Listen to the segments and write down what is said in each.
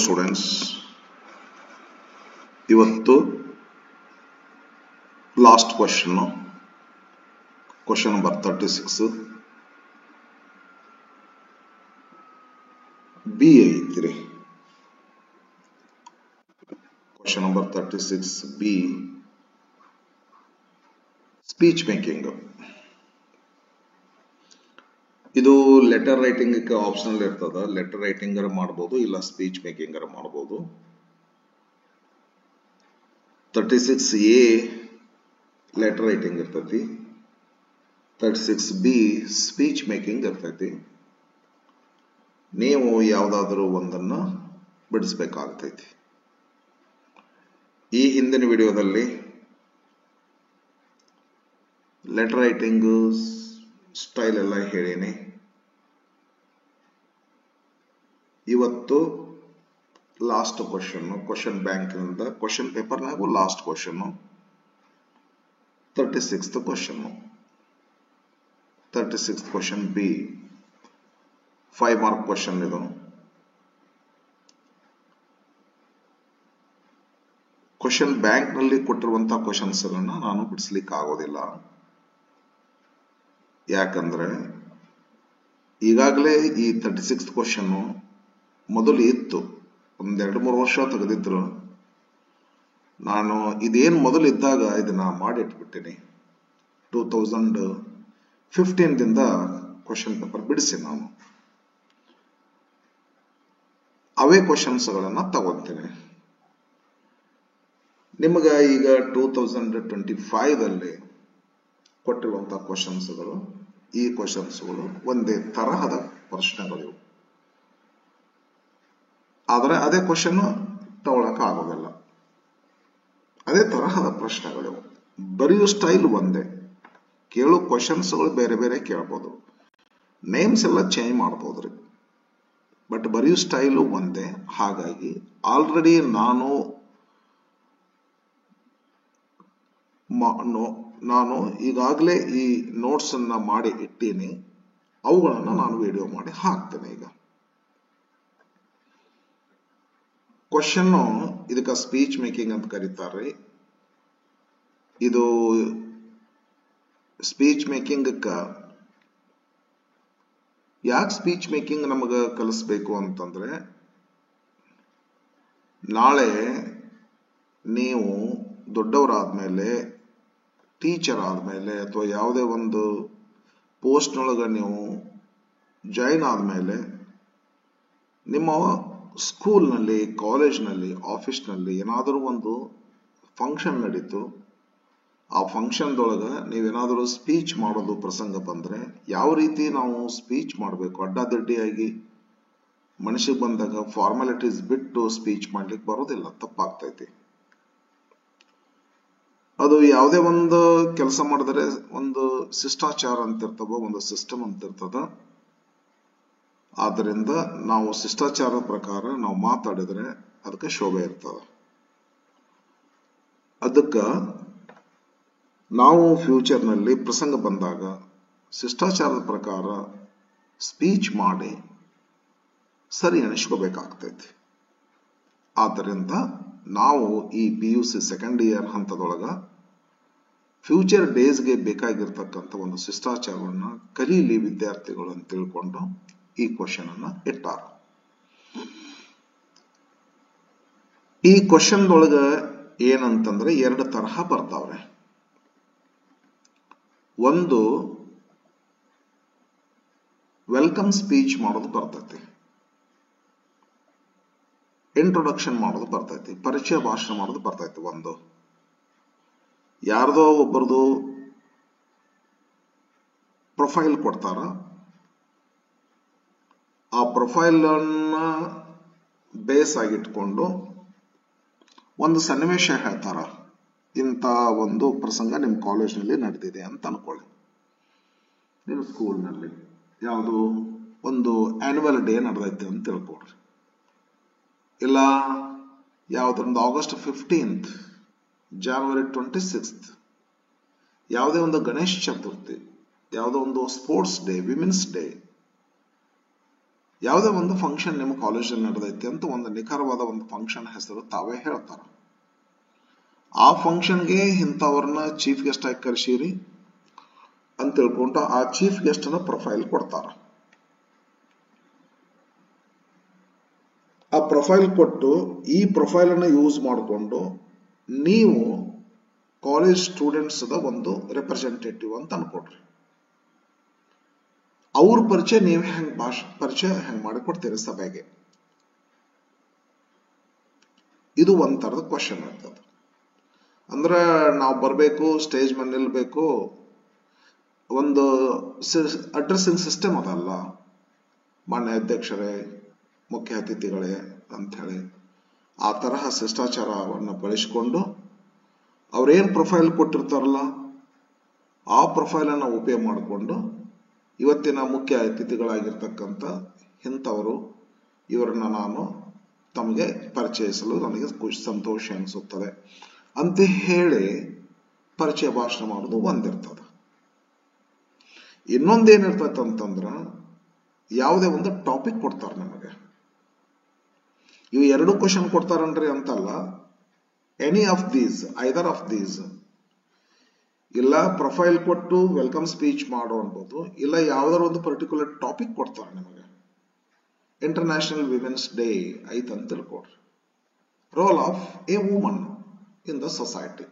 Students, ಇವತ್ತು last question number 36 B ಐತ್ರಿ. Question number 36 B, speech making. ಇದು letter writing optional ಇರ್ತದ. Letter writing ಮಾಡಬಹುದು, ಇಲ್ಲ ಸ್ಪೀಚ್ ಮೇಕಿಂಗ್ ಮಾಡಬಹುದು. 36A ಲೆಟರ್ ರೈಟಿಂಗ್ ಇರ್ತೈತಿ, 36B ಸ್ಪೀಚ್ ಮೇಕಿಂಗ್ ಇರ್ತೈತಿ. ನೀವು ಯಾವುದಾದರೂ ಒಂದನ್ನ ಬಿಡಿಸಬೇಕಾಗ್ತೈತಿ. ಈ ಹಿಂದಿನ ವಿಡಿಯೋದಲ್ಲಿ ಲೆಟರ್ ರೈಟಿಂಗ್ ಸ್ಟೈಲ್ ಎಲ್ಲ ಹೇಳೀನಿ. ಇವತ್ತು ಲಾಸ್ಟ್ ಕ್ವಶನ್ ಬ್ಯಾಂಕ್ನಿಂದ ಕ್ವಶನ್ ಪೇಪರ್ನಾಗೂ last question 36th question. 36th question B, 5 mark question. ಇದು ಕ್ವಶನ್ ಬ್ಯಾಂಕ್ ನಲ್ಲಿ ಕೊಟ್ಟಿರುವಂತಹ ಕ್ವಶನ್ಸ್ ನಾನು ಬಿಡಿಸ್ಲಿಕ್ಕೆ ಆಗೋದಿಲ್ಲ. ಯಾಕಂದ್ರೆ ಈಗಾಗಲೇ ಈ 36th ಕ್ವಶನ್ ಮೊದಲು ಇತ್ತು, ಒಂದ್ 2-3 ವರ್ಷ ತೆಗೆದಿದ್ರು. ನಾನು ಇದೇನು ಮೊದಲು ಇದ್ದಾಗ ಇದನ್ನ ಮಾಡಿಟ್ಬಿಟ್ಟಿನಿ. 2015ದಿಂದ ಕ್ವಶನ್ ಪೇಪರ್ ಬಿಡಿಸಿ ನಾನು ಅವೇ ಕ್ವಶನ್ಸ್ ಗಳನ್ನ ತಗೋತೀನಿ. ನಿಮಗ ಈಗ 2025ದಲ್ಲಿ ಕೊಟ್ಟಿರುವಂತಹ ಕ್ವಶನ್ಸ್ಗಳು, ಈ ಕ್ವಶನ್ಸ್ಗಳು ಒಂದೇ ತರಹದ ಪ್ರಶ್ನೆಗಳು. ಆದರೆ ಅದೇ ಕ್ವಶನ್ ತಗೊಳಕ್ ಆಗೋದಿಲ್ಲ. ಅದೇ ತರಹದ ಪ್ರಶ್ನೆಗಳು, ಬರೆಯೋ ಸ್ಟೈಲ್ ಒಂದೇ, ಕೇಳೋ ಕ್ವಶನ್ಸ್ಗಳು ಬೇರೆ ಬೇರೆ ಕೇಳ್ಬೋದು, ನೇಮ್ಸ್ ಎಲ್ಲ ಚೇಂಜ್ ಮಾಡ್ಬೋದ್ರಿ, ಬಟ್ ಬರೆಯೋ ಸ್ಟೈಲು ಒಂದೇ. ಹಾಗಾಗಿ ಆಲ್ರೆಡಿ ನಾನು ಈಗಾಗಲೇ ಈ ನೋಟ್ಸ್ ಅನ್ನ ಮಾಡಿ ಇಟ್ಟೀನಿ. ಅವುಗಳನ್ನ ನಾನು ವಿಡಿಯೋ ಮಾಡಿ ಹಾಕ್ತೇನೆ. ಈಗ ಕ್ವಶನ್ ಇದಕ್ಕ ಸ್ಪೀಚ್ ಮೇಕಿಂಗ್ ಅಂತ ಕರೀತಾರೆ. ಇದು ಸ್ಪೀಚ್ ಮೇಕಿಂಗ್ ಯಾಕೆ ಸ್ಪೀಚ್ ಮೇಕಿಂಗ್ ನಮಗ ಕಲಿಸ್ಬೇಕು ಅಂತಂದ್ರೆ, ನಾಳೆ ನೀವು ದೊಡ್ಡವರಾದ್ಮೇಲೆ, ಟೀಚರ್ ಆದ್ಮೇಲೆ, ಅಥವಾ ಯಾವುದೇ ಒಂದು ಪೋಸ್ಟ್ ನೊಳಗ ನೀವು ಜಾಯಿನ್ ಆದ್ಮೇಲೆ, ನಿಮ್ಮ ಸ್ಕೂಲ್ನಲ್ಲಿ, ಕಾಲೇಜ್ನಲ್ಲಿ, ಆಫೀಸ್ನಲ್ಲಿ ಏನಾದರೂ ಒಂದು ಫಂಕ್ಷನ್ ನಡೀತು. ಆ ಫಂಕ್ಷನ್ದೊಳಗ ನೀವೇನಾದರೂ ಸ್ಪೀಚ್ ಮಾಡೋದು ಪ್ರಸಂಗ ಬಂದ್ರೆ, ಯಾವ ರೀತಿ ನಾವು ಸ್ಪೀಚ್ ಮಾಡಬೇಕು, ಅಡ್ಡಾದಿಡ್ಡಿಯಾಗಿ ಮನುಷ್ಯಗೆ ಬಂದಾಗ ಫಾರ್ಮಾಲಿಟೀಸ್ ಬಿಟ್ಟು ಸ್ಪೀಚ್ ಮಾಡ್ಲಿಕ್ಕೆ ಬರೋದಿಲ್ಲ, ತಪ್ಪಾಗ್ತೈತಿ. ಅದು ಯಾವುದೇ ಒಂದು ಕೆಲಸ ಮಾಡಿದ್ರೆ ಒಂದು ಶಿಷ್ಟಾಚಾರ ಅಂತಿರ್ತವ, ಒಂದು ಸಿಸ್ಟಮ್ ಅಂತಿರ್ತದ. ಆದ್ದರಿಂದ ನಾವು ಶಿಷ್ಟಾಚಾರದ ಪ್ರಕಾರ ನಾವು ಮಾತಾಡಿದ್ರೆ ಅದಕ್ಕೆ ಶೋಭೆ ಇರ್ತದ. ಅದಕ್ಕ ನಾವು ಫ್ಯೂಚರ್ನಲ್ಲಿ ಪ್ರಸಂಗ ಬಂದಾಗ ಶಿಷ್ಟಾಚಾರದ ಪ್ರಕಾರ ಸ್ಪೀಚ್ ಮಾಡಿ ಸರಿ ಅನಿಸ್ಕೋಬೇಕಾಗ್ತೈತಿ. ಆದ್ದರಿಂದ ನಾವು ಈ PUC ಸೆಕೆಂಡ್ ಇಯರ್ ಹಂತದೊಳಗ ಫ್ಯೂಚರ್ ಡೇಸ್ಗೆ ಬೇಕಾಗಿರ್ತಕ್ಕಂಥ ಒಂದು ಶಿಷ್ಟಾಚಾರವನ್ನ ಕಲೀಲಿ ವಿದ್ಯಾರ್ಥಿಗಳು ಅಂತ ತಿಳ್ಕೊಂಡು ಈ ಕ್ವಶನ್ ಅನ್ನ ಇಟ್ಟಾರ. ಈ ಕ್ವಶನ್ ಒಳಗ ಏನಂತಂದ್ರೆ 2 ತರಹ ಬರ್ತಾವ್ರೆ. ಒಂದು ವೆಲ್ಕಮ್ ಸ್ಪೀಚ್ ಮಾಡೋದು ಬರ್ತೈತಿ, ಇಂಟ್ರೊಡಕ್ಷನ್ ಮಾಡೋದು ಬರ್ತೈತಿ, ಪರಿಚಯ ಭಾಷಣ ಮಾಡೋದು ಬರ್ತೈತಿ. ಒಂದು ಯಾರ್ದೋ ಒಬ್ಬರದು ಪ್ರೊಫೈಲ್ ಕೊಡ್ತಾರ, ಆ ಪ್ರೊಫೈಲ್ ಅನ್ನ ಬೇಸ್ ಆಗಿಟ್ಕೊಂಡು ಒಂದು ಸನ್ನಿವೇಶ ಹೇಳ್ತಾರ. ಇಂಥ ಒಂದು ಪ್ರಸಂಗ ನಿಮ್ ಕಾಲೇಜ್ನಲ್ಲಿ ನಡೆದಿದೆ ಅಂತ ಅನ್ಕೊಳ್ಳಿ. ನಿಮ್ಮ ಸ್ಕೂಲ್ನಲ್ಲಿ ಯಾವುದು ಒಂದು ಆನ್ಯುವಲ್ ಡೇ ನಡೆದೈತೆ ಅಂತ ತಿಳ್ಕೊಳ್ರಿ. ಇಲ್ಲ ಯಾವ್ದೊಂದು August 15th, January 26th, ಯಾವುದೇ ಒಂದು ಗಣೇಶ ಚತುರ್ಥಿ, ಯಾವುದೋ ಒಂದು ಸ್ಪೋರ್ಟ್ಸ್ ಡೇ, ವಿಮೆನ್ಸ್ ಡೇ, ಯಾವುದೇ ಒಂದು ಫಂಕ್ಷನ್ ನಿಮ್ಮ ಕಾಲೇಜಲ್ಲಿ ನಡೆದೈತಿ ಅಂತ ಒಂದು ನಿಖರವಾದ ಒಂದು ಫಂಕ್ಷನ್ ಹೆಸರು ತಾವೇ ಹೇಳ್ತಾರ. ಆ ಫಂಕ್ಷನ್ಗೆ ಇಂಥವ್ರನ್ನ ಚೀಫ್ ಗೆಸ್ಟ್ ಆಗಿ ಕರೆಸಿರಿ ಅಂತ ತಿಳ್ಕೊಂಡು ಆ ಚೀಫ್ ಗೆಸ್ಟ್ ನ ಪ್ರೊಫೈಲ್ ಕೊಡ್ತಾರ. ಆ ಪ್ರೊಫೈಲ್ ಕೊಟ್ಟು ಈ ಪ್ರೊಫೈಲ್ ಅನ್ನು ಯೂಸ್ ಮಾಡಿಕೊಂಡು ನೀವು ಕಾಲೇಜ್ ಸ್ಟೂಡೆಂಟ್ಸ್ ಒಂದು ರೆಪ್ರೆಸೆಂಟೇಟಿವ್ ಅಂತ ಅನ್ಕೊಡ್ರಿ. ಅವ್ರ ಪರಿಚಯ ನೀವು ಪರಿಚಯ ಹೆಂಗ್ ಮಾಡಿಕೊಡ್ತೀರಿ ಸಭೆಗೆ. ಇದು ಒಂಥರದ ಕ್ವಶನ್ ಇರ್ತದೆ. ಅಂದ್ರೆ ನಾವು ಬರಬೇಕು, ಸ್ಟೇಜ್ ಮೇಲೆ ನಿಲ್ಬೇಕು, ಒಂದು ಅಡ್ರೆಸ್ಸಿಂಗ್ ಸಿಸ್ಟಮ್ ಅದಲ್ಲ, ಮಾನ್ಯ ಅಧ್ಯಕ್ಷರೇ, ಮುಖ್ಯ ಅತಿಥಿಗಳೇ ಅಂತ ಹೇಳಿ ಆ ತರಹ ಶಿಷ್ಟಾಚಾರವನ್ನು ಬಳಸಿಕೊಂಡು ಅವ್ರೇನ್ ಪ್ರೊಫೈಲ್ ಕೊಟ್ಟಿರ್ತಾರಲ್ಲ ಆ ಪ್ರೊಫೈಲ್ ಅನ್ನು ಉಪಯೋಗ ಮಾಡಿಕೊಂಡು ಇವತ್ತಿನ ಮುಖ್ಯ ಅತಿಥಿಗಳಾಗಿರ್ತಕ್ಕಂಥ ಇಂಥವರು ಇವರನ್ನ ನಾನು ತಮಗೆ ಪರಿಚಯಿಸಲು ನನಗೆ ಸಂತೋಷ ಅನಿಸುತ್ತದೆ ಅಂತ ಹೇಳಿ ಪರಿಚಯ ಭಾಷಣ ಮಾಡೋದು ಒಂದಿರ್ತದ. ಇನ್ನೊಂದೇನಿರ್ತೈತೆ ಅಂತಂದ್ರ ಯಾವುದೇ ಒಂದು ಟಾಪಿಕ್ ಕೊಡ್ತಾರೆ ನಮಗೆ. ಇವು ಎರಡು ಕ್ವಶನ್ ಕೊಡ್ತಾರನ್ರಿ ಅಂತಲ್ಲ, any of these, either of these, ಇಲ್ಲ ಪ್ರೊಫೈಲ್ ಕೊಟ್ಟು ವೆಲ್ಕಮ್ ಸ್ಪೀಚ್ ಮಾಡೋ ಅನ್ಬೋದು, ಇಲ್ಲ ಯಾವ್ದಾರ ಒಂದು ಪರ್ಟಿಕ್ಯುಲರ್ ಟಾಪಿಕ್ ಕೊಡ್ತಾರೆ ನಿಮಗೆ. ಇಂಟರ್ನ್ಯಾಷನಲ್ ವಿಮೆನ್ಸ್ ಡೇ ಐತ್ ಅಂತ ತಿಳ್ಕೊಡ್ರಿ. Role of a woman in the society,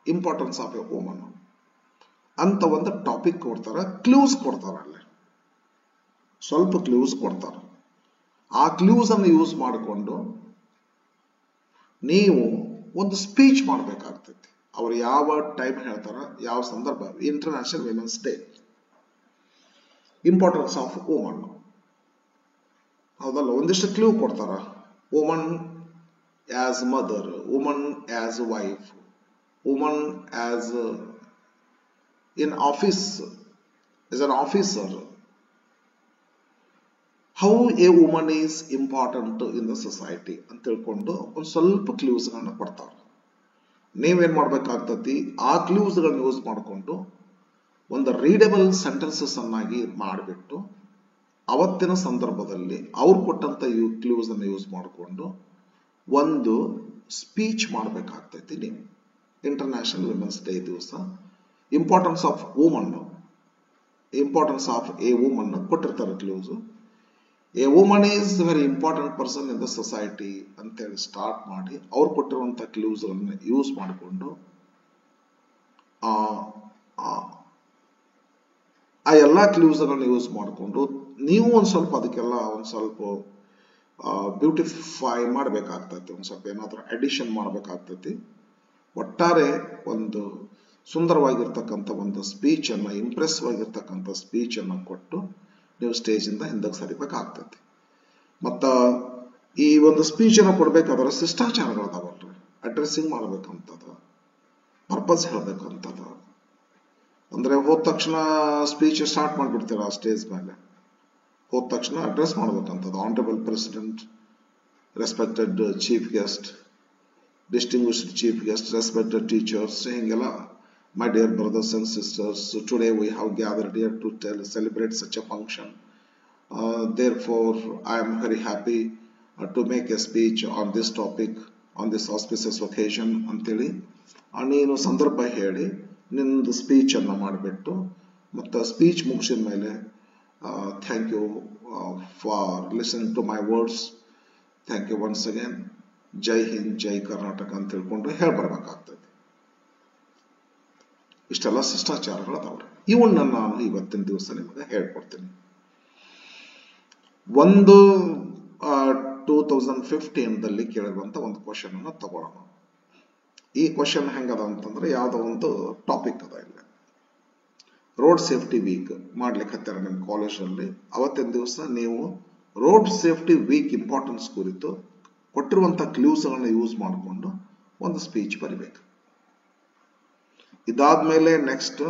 importance of a woman ಅಂತ ಒಂದು ಟಾಪಿಕ್ ಕೊಡ್ತಾರ. ಕ್ಲೂಸ್ ಕೊಡ್ತಾರ, ಅಲ್ಲಿ ಸ್ವಲ್ಪ ಕ್ಲೂಸ್ ಕೊಡ್ತಾರ. ಆ ಕ್ಲೂಸ್ ಅನ್ನು ಯೂಸ್ ಮಾಡಿಕೊಂಡು ನೀವು ಒಂದು ಸ್ಪೀಚ್ ಮಾಡಬೇಕಾಗ್ತೈತಿ. ಅವ್ರು ಯಾವ ಟೈಮ್ ಹೇಳ್ತಾರ, ಯಾವ ಸಂದರ್ಭ, international women's day, importance of woman, ಹೌದಲ್ಲ. ಒಂದಿಷ್ಟು ಕ್ಲೂ ಕೊಡ್ತಾರ. Woman as mother, woman as wife, woman as in office, as an officer, how a woman is important in the society ಅಂತ ತಿಳ್ಕೊಂಡು ಒಂದು ಸ್ವಲ್ಪ ಕ್ಲೂಸ್ ಗಳನ್ನ ಕೊಡ್ತಾರೆ. ನೀವೇನ್ ಮಾಡ್ಬೇಕಾಗ್ತತಿ, ಆ ಕ್ಲೂಸ್ ಗಳನ್ನ ಯೂಸ್ ಮಾಡಿಕೊಂಡು ಒಂದು ರೀಡಬಲ್ ಸೆಂಟೆನ್ಸಸ್ ಅನ್ನಾಗಿ ಮಾಡಿಬಿಟ್ಟು ಅವತ್ತಿನ ಸಂದರ್ಭದಲ್ಲಿ ಅವ್ರು ಕೊಟ್ಟಂತ ಕ್ಲೂಸ್ ಅನ್ನು ಯೂಸ್ ಮಾಡಿಕೊಂಡು ಒಂದು ಸ್ಪೀಚ್ ಮಾಡಬೇಕಾಗ್ತೈತಿ. ನೀವು ಇಂಟರ್ನ್ಯಾಷನಲ್ ವಿಮೆನ್ಸ್ ಡೇ ದಿವಸ importance of woman, importance of a woman ಕೊಟ್ಟಿರ್ತಾರೆ clues. A woman is very important person in the society ಅಂತೇಳಿ ಸ್ಟಾರ್ಟ್ ಮಾಡಿ ಅವ್ರು ಕೊಟ್ಟಿರುವಂತ ಕ್ಲೂಸ್ ಗಳನ್ನ ಯೂಸ್ ಮಾಡಿಕೊಂಡು ಆ ಎಲ್ಲಾ ಕ್ಲೂಸ್ ಗಳನ್ನ ಯೂಸ್ ಮಾಡಿಕೊಂಡು ನೀವು ಒಂದ್ ಸ್ವಲ್ಪ ಅದಕ್ಕೆಲ್ಲ ಒಂದ್ ಸ್ವಲ್ಪ ಬ್ಯೂಟಿಫೈ ಮಾಡ್ಬೇಕಾಗ್ತೈತಿ, ಒಂದ್ ಸ್ವಲ್ಪ ಏನಾದ್ರೂ ಅಡಿಷನ್ ಮಾಡ್ಬೇಕಾಗ್ತೈತಿ. ಒಟ್ಟಾರೆ ಒಂದು ಸುಂದರವಾಗಿರ್ತಕ್ಕಂಥ ಒಂದು ಸ್ಪೀಚ್ ಅನ್ನ, ಇಂಪ್ರೆಸಿವ್ ಆಗಿರ್ತಕ್ಕಂಥ ಸ್ಪೀಚ್ ಅನ್ನ ಕೊಟ್ಟು ನೀವು ಸ್ಟೇಜ್ ಇಂದ ಹಿಂದಕ್ಕೆ ಸರಿಬೇಕಾಗ್ತೈತಿ. ಮತ್ತ ಈ ಒಂದು ಸ್ಪೀಚ್ ಅನ್ನ ಕೊಡ್ಬೇಕಾದ್ರೆ ಶಿಷ್ಟಾಚಾರಗಳದಾವಲ್ರಿ. Addressing ಮಾಡ್ಬೇಕಂತದ, purpose ಹೇಳ್ಬೇಕಂತದ. ಅಂದ್ರೆ ಹೋದ ತಕ್ಷಣ ಸ್ಪೀಚ್ ಸ್ಟಾರ್ಟ್ ಮಾಡ್ಬಿಡ್ತೀರ ಆ ಸ್ಟೇಜ್ ಮೇಲೆ. ಹೋದ ತಕ್ಷಣ ಅಡ್ರೆಸ್ ಮಾಡ್ಬೇಕಂತದ. Honourable president, respected chief guest, distinguished chief guest, respected teachers, hingeಲ್ಲ, my dear brothers and sisters, today we have gathered here to celebrate such a function. Therefore, I am very happy to make a speech on this topic, on this auspicious occasion ಅಂತೇಳಿ ನೀನು ಸಂದರ್ಭ ಹೇಳಿ ನಿಂದು speech ಅನ್ನ ಮಾಡಿಬಿಟ್ಟು ಮತ್ತೆ speech ಮುಗಿಸಿದ ಮೇಲೆ thank you for listening to my words, thank you once again, Jai Hind, Jai Karnataka ಅಂತ ತಿಳ್ಕೊಂಡು ಹೇಳ್ಬರ್ಬೇಕಾಗ್ತದೆ. ಇಷ್ಟೆಲ್ಲ ಶಿಷ್ಟಾಚಾರಗಳದಾವ್ರಿ. ಇವನ್ನ ನಾನು ಇವತ್ತಿನ ದಿವಸ ನಿಮಗೆ ಹೇಳ್ಕೊಡ್ತೀನಿ. ಒಂದು 2015 ಕೇಳಿರುವಂತ ಒಂದು ಕ್ವಶನ್ ಅನ್ನ ತಗೊಳ್ಳೋಣ. ಈ ಕ್ವಶನ್ ಹೆಂಗದ ಅಂತಂದ್ರೆ ಯಾವ್ದೋ ಒಂದು ಟಾಪಿಕ್ ಅದ. ಇಲ್ಲ, ರೋಡ್ ಸೇಫ್ಟಿ ವೀಕ್ ಮಾಡ್ಲಿಕ್ಕೆ ಹತ್ತಾರ ನಿಮ್ಮ ಕಾಲೇಜಲ್ಲಿ. ಅವತ್ತಿನ ದಿವಸ ನೀವು ರೋಡ್ ಸೇಫ್ಟಿ ವೀಕ್ ಇಂಪಾರ್ಟೆನ್ಸ್ ಕುರಿತು ಕೊಟ್ಟಿರುವಂತ ಕ್ಲೂಸ್ ಗಳನ್ನ ಯೂಸ್ ಮಾಡಿಕೊಂಡು ಒಂದು ಸ್ಪೀಚ್ ಬರಿಬೇಕು. ಇದಾದ್ಮೇಲೆ ನೆಕ್ಸ್ಟ್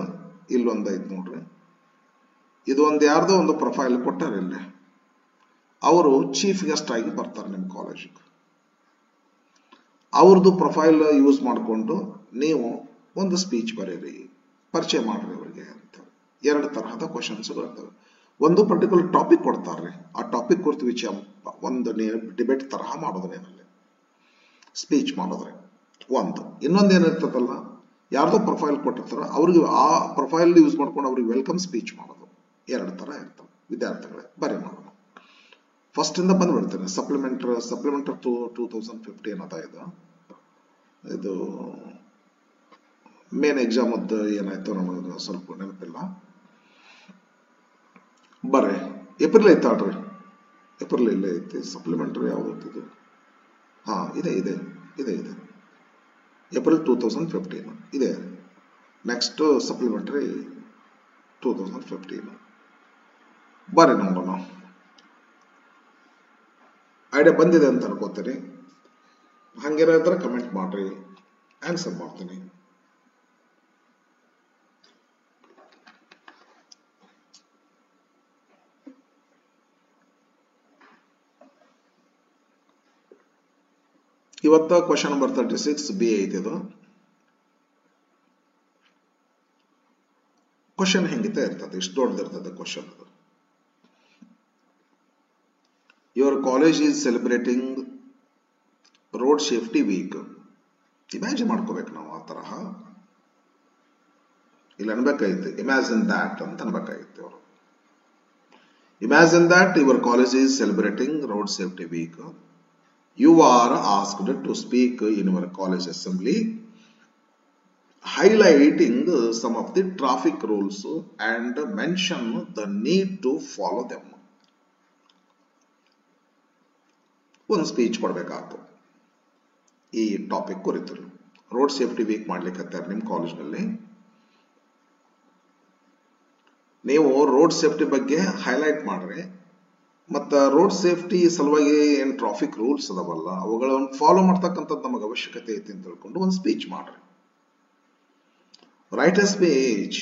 ಇಲ್ಲೊಂದೈತ್ ನೋಡ್ರಿ, ಇದು ಒಂದು ಯಾರ್ದೋ ಒಂದು ಪ್ರೊಫೈಲ್ ಕೊಟ್ಟಾರ. ಇಲ್ಲಿ ಅವರು ಚೀಫ್ ಗೆಸ್ಟ್ ಆಗಿ ಬರ್ತಾರೆ ನಿಮ್ಮ ಕಾಲೇಜಿಗೆ. ಅವ್ರದ್ದು ಪ್ರೊಫೈಲ್ ಯೂಸ್ ಮಾಡಿಕೊಂಡು ನೀವು ಒಂದು ಸ್ಪೀಚ್ ಬರೀರಿ, ಪರಿಚಯ ಮಾಡ್ರಿ ಅವರಿಗೆ ಅಂತ. ಎರಡು ತರಹದ ಕ್ವಶನ್ಸ್ ಬರ್ತವೆ. ಒಂದು ಪರ್ಟಿಕ್ಯುಲರ್ ಟಾಪಿಕ್ ಕೊಡ್ತಾರ್ರಿ, ಆ ಟಾಪಿಕ್ ಕುರಿತು ವಿಷಯ ಒಂದು ಡಿಬೇಟ್ ತರಹ ಮಾಡೋದನ್ನೇನಲ್ಲಿ ಸ್ಪೀಚ್ ಮಾಡೋದ್ರಿ. ಒಂದು ಇನ್ನೊಂದು ಏನಿರ್ತದಲ್ಲ, ಯಾರ್ದೋ ಪ್ರೊಫೈಲ್ ಕೊಟ್ಟಿರ್ತಾರ, ಅವ್ರಿಗೆ ಆ ಪ್ರೊಫೈಲ್ ಯೂಸ್ ಮಾಡ್ಕೊಂಡು ಅವ್ರಿಗೆ ವೆಲ್ಕಮ್ ಸ್ಪೀಚ್ ಮಾಡೋದು. ಎರಡು ತರ ಇರ್ತವೆ. ವಿದ್ಯಾರ್ಥಿಗಳೇ ಬರೀ ಮಾಡೋಣ. ಫಸ್ಟ್ ಇಂದ ಬಂದ್ಬಿಡ್ತೇನೆ. ಸಪ್ಲಿಮೆಂಟರ್ 2015 ಅದ ಇದು ಮೇನ್ ಎಕ್ಸಾಮ್ ಅದ್ದು ಏನಾಯ್ತು ನಮಗೆ ಸ್ವಲ್ಪ ನೆನಪಿಲ್ಲ. ಬರ್ರಿ ಏಪ್ರಿಲ್ ಐತಾಳ್ರಿ, ಏಪ್ರಿಲ್ ಇಲ್ಲೇ ಐತಿ. ಸಪ್ಲಿಮೆಂಟರಿ ಯಾವ್ದು? ಹಾ ಇದೆ ಇದೆ ಇದೆ ಇದೆ, ಏಪ್ರಿಲ್ 2015 ಇದೆ. Next supplementary 2015. ಬರ್ರಿ ನೋಡೋಣ. ಐಡಿಯಾ ಬಂದಿದೆ ಅಂತ ಅನ್ಕೋತೀನಿ. ಹಂಗೇನಾದ್ರೆ ಕಮೆಂಟ್ ಮಾಡ್ರಿ, ಆನ್ಸರ್ ಮಾಡ್ತೀನಿ. ಇವತ್ತ ಕ್ವಶನ್ ನಂಬರ್ 36 ಬಿ ಐತಿದು. ಕ್ವಶನ್ ಹೆಂಗಿತ ಇರ್ತದೆ, ಇಷ್ಟು ದೊಡ್ಡದಿರ್ತದೆ question. Your college is celebrating road safety week. Imagine ಮಾಡ್ಕೋಬೇಕು ನಾವು ಆ ತರಹ. ಇಲ್ಲಿ ಅನ್ಬೇಕಾಗಿತ್ತು ಇಮ್ಯಾಜಿನ್ ದ್ಯಾಟ್ ಅಂತ ಅನ್ಬೇಕಾಗಿತ್ತು ಅವರು. Imagine that your college is celebrating road safety week. You are asked to speak in your college assembly, highlighting some of the traffic rules and mention the need to follow them. ಒಂದು speech ಕೊಡಬೇಕಾಗ್ತು ಈ topic ಕುರಿತು. Road safety weak ಮಾಡ್ಲಿಕ್ಕೆ ನಿಮ್ಮ ಕಾಲೇಜ್ನಲ್ಲಿ. ನೀವು road safety ಬಗ್ಗೆ highlight ಮಾಡ್ರಿ, ಮತ್ತು ರೋಡ್ ಸೇಫ್ಟಿ ಸಲುವಾಗಿ ಏನು ಟ್ರಾಫಿಕ್ ರೂಲ್ಸ್ ಅದಾವಲ್ಲ ಅವುಗಳನ್ನು ಫಾಲೋ ಮಾಡ್ತಕ್ಕಂಥದ್ದು ನಮಗೆ ಅವಶ್ಯಕತೆ ಐತಿ ಅಂತ ತಿಳ್ಕೊಂಡು ಒಂದು ಸ್ಪೀಚ್ ಮಾಡ್ರಿ. Right a speech.